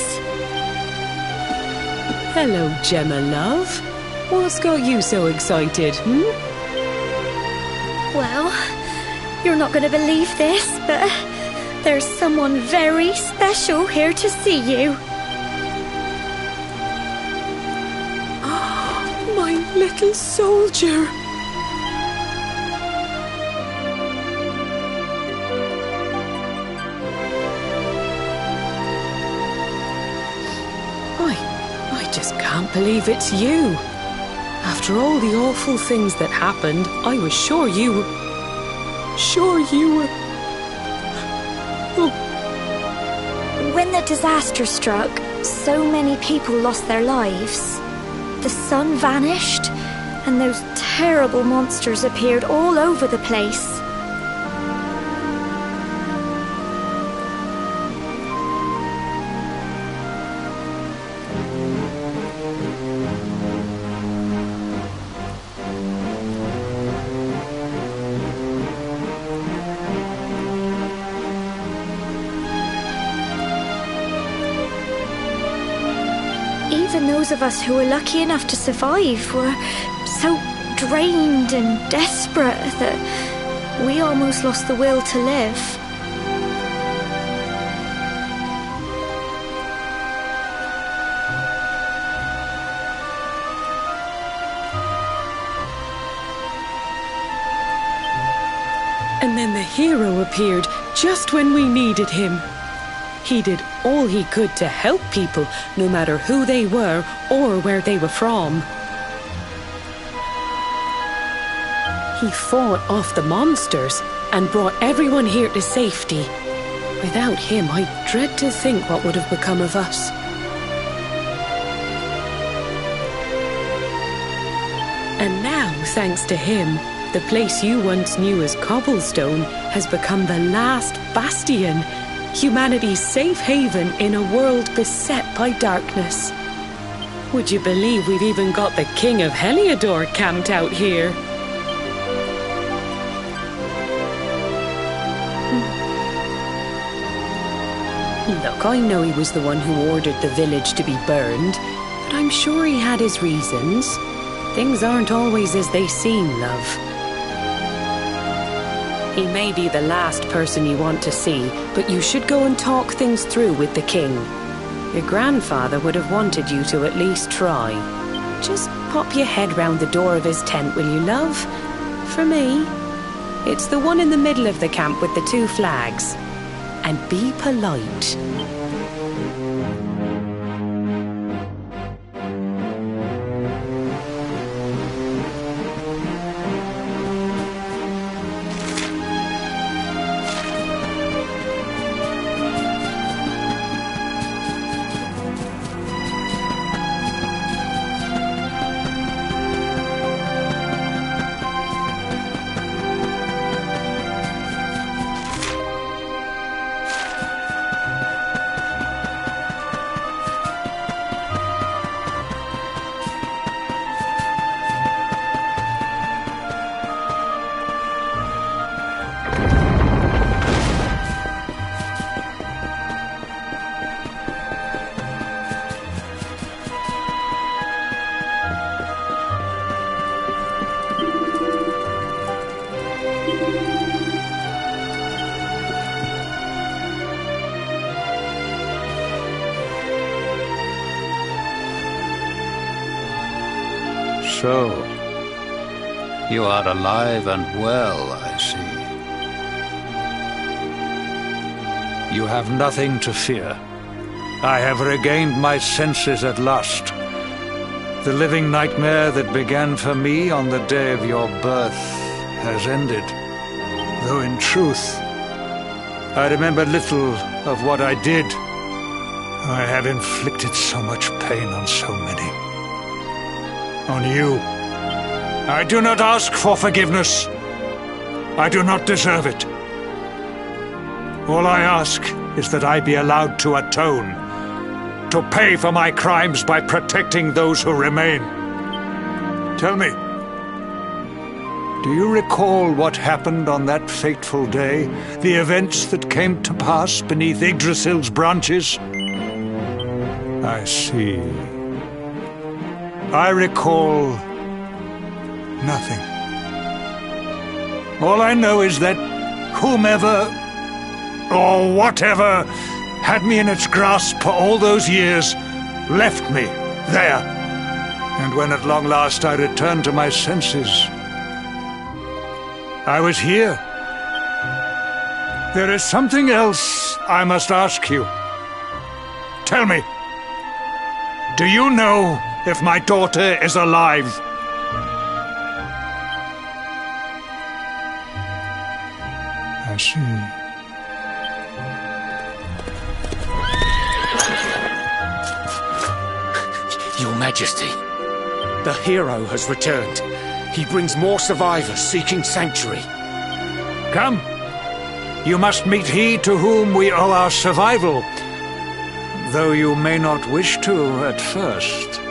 Hello, Gemma, love. What's got you so excited, Well, you're not going to believe this, but there's someone very special here to see you. My little soldier. I just can't believe it's you. After all the awful things that happened, I was sure you were... Oh. When the disaster struck, so many people lost their lives. The sun vanished, and those terrible monsters appeared all over the place. Even those of us who were lucky enough to survive were so drained and desperate that we almost lost the will to live. And then the hero appeared just when we needed him. He did all he could to help people, no matter who they were or where they were from. He fought off the monsters and brought everyone here to safety. Without him, I dread to think what would have become of us. And now, thanks to him, The place you once knew as Cobblestone has become the last bastion, humanity's safe haven in a world beset by darkness. Would you believe we've even got the King of Heliodor camped out here? Look, I know he was the one who ordered the village to be burned, but I'm sure he had his reasons. Things aren't always as they seem, love. He may be the last person you want to see, but you should go and talk things through with the king. Your grandfather would have wanted you to at least try. Just pop your head round the door of his tent, will you, love? For me, it's the one in the middle of the camp with the 2 flags. And be polite. So, you are alive and well, I see. You have nothing to fear. I have regained my senses at last. The living nightmare that began for me on the day of your birth has ended. Though in truth, I remember little of what I did. I have inflicted so much pain on so many. On you. I do not ask for forgiveness. I do not deserve it. All I ask is that I be allowed to atone, to pay for my crimes by protecting those who remain. Tell me, do you recall what happened on that fateful day? The events that came to pass beneath Yggdrasil's branches? I see. I recall nothing. All I know is that whomever or whatever had me in its grasp for all those years left me there. And when at long last I returned to my senses, I was here. There is something else I must ask you. Tell me, do you know if my daughter is alive? I see. Your Majesty, the hero has returned. He brings more survivors seeking sanctuary. Come. You must meet he to whom we owe our survival, though you may not wish to at first.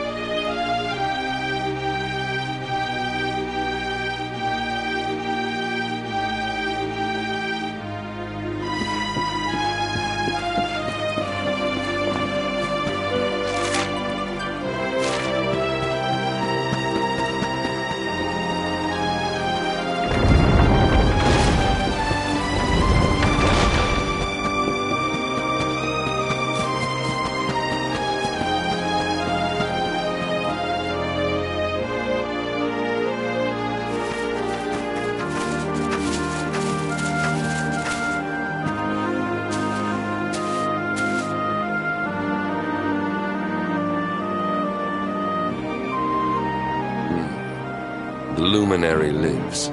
The luminary lives.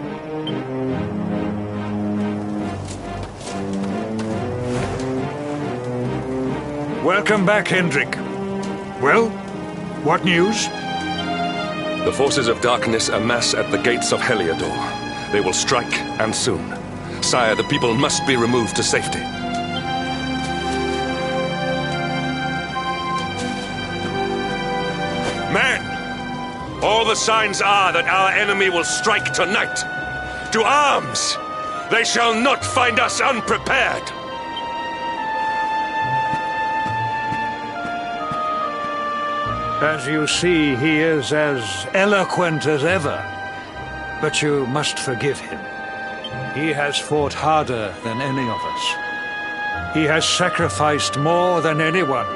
Welcome back, Hendrik. Well, what news? The forces of darkness amass at the gates of Heliodor. They will strike, and soon. Sire, the people must be removed to safety. Men! All the signs are that our enemy will strike tonight. To arms! They shall not find us unprepared! As you see, he is as eloquent as ever. But you must forgive him. He has fought harder than any of us. He has sacrificed more than anyone.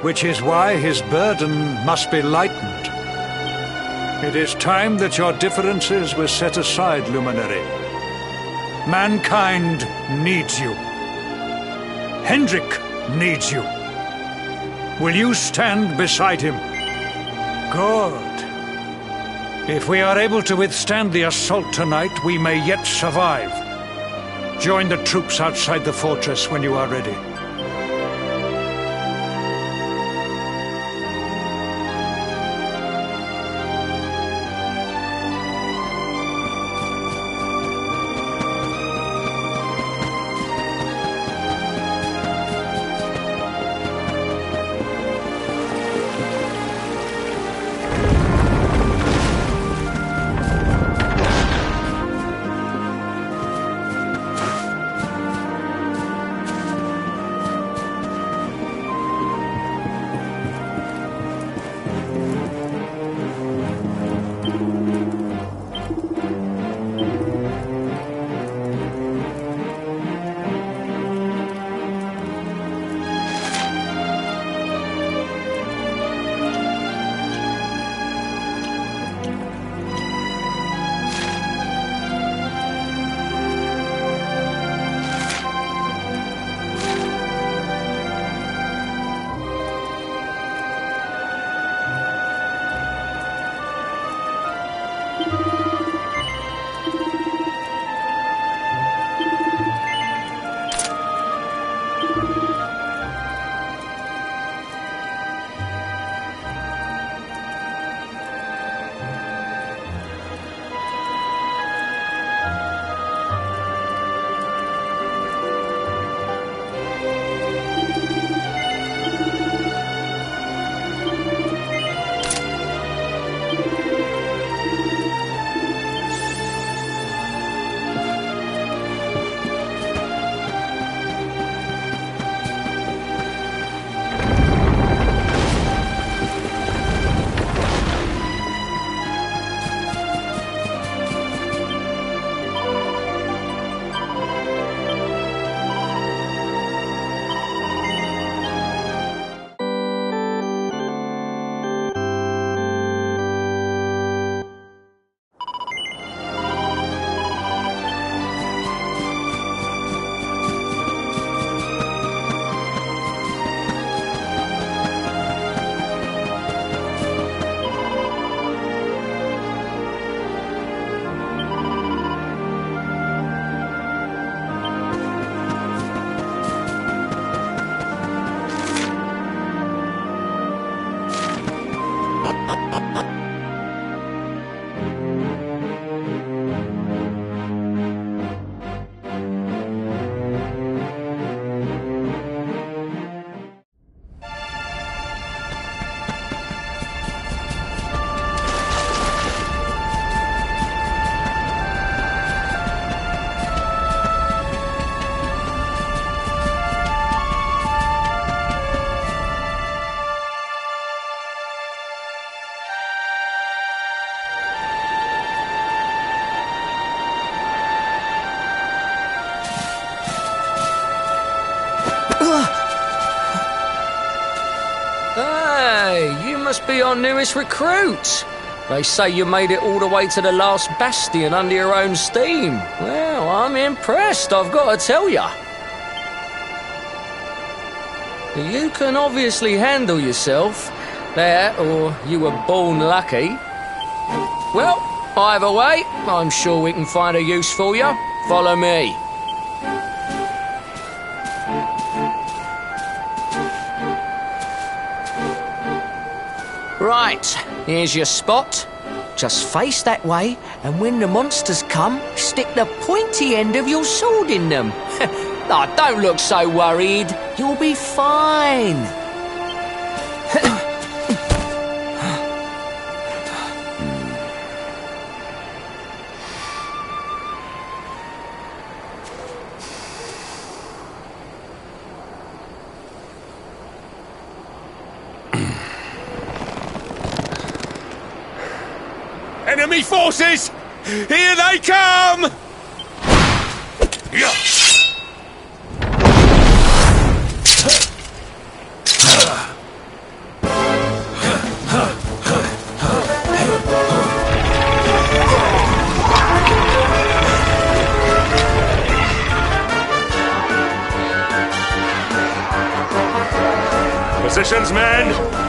Which is why his burden must be lightened. It is time that your differences were set aside, Luminary. Mankind needs you. Hendrik needs you. Will you stand beside him? Good. If we are able to withstand the assault tonight, we may yet survive. Join the troops outside the fortress when you are ready. Must be our newest recruit. They say you made it all the way to the last bastion under your own steam. Well, I'm impressed, I've got to tell you. You can obviously handle yourself. That, or you were born lucky. Well, either way, I'm sure we can find a use for you. Follow me. Right, here's your spot. Just face that way, and when the monsters come, stick the pointy end of your sword in them. Oh, don't look so worried. You'll be fine. Enemy forces! Here they come! Positions, men!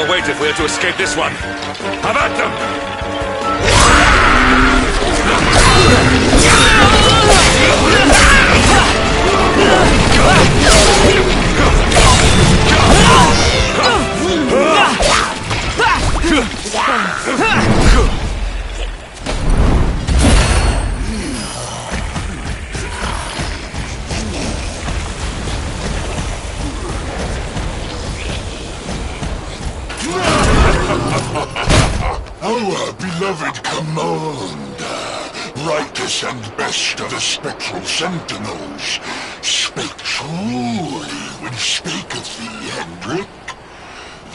more weight if we are to escape this one. Have at them! Our beloved commander, brightest and best of the spectral sentinels, spake truly when spaketh thee, Hendrik.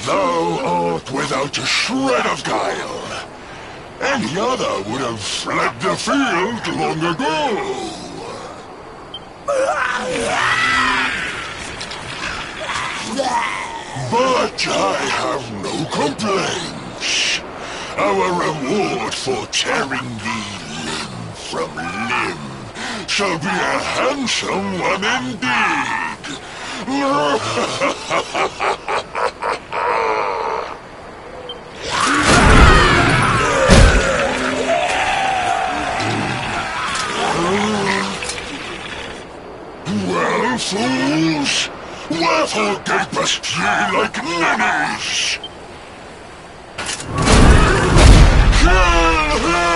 Thou art without a shred of guile. Any other would have fled the field long ago. But I have no complaints. Our reward for tearing thee limb from limb shall be a handsome one indeed. Well, fools, wherefore gapest ye like ninnies? Kill him!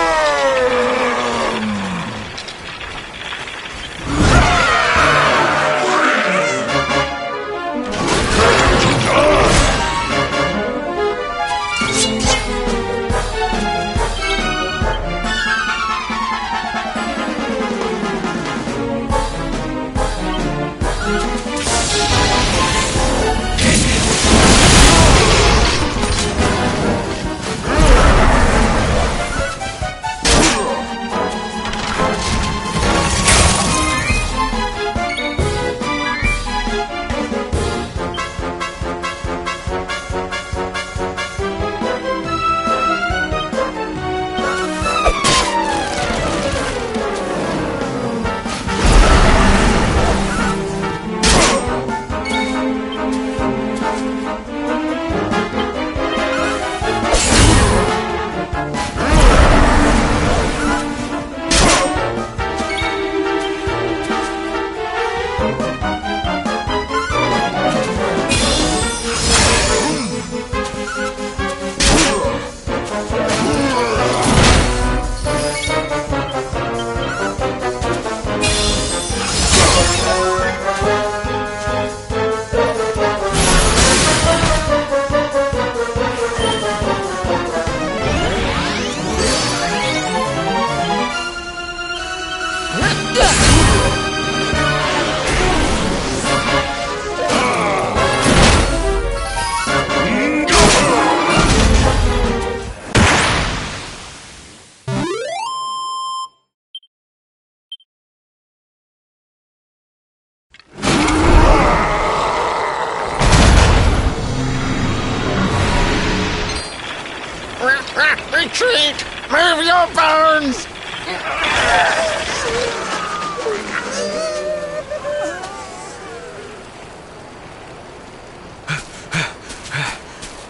Retreat! Move your bones!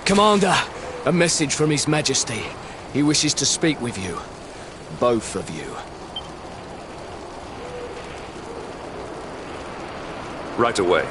Commander, a message from His Majesty. He wishes to speak with you. Both of you. Right away.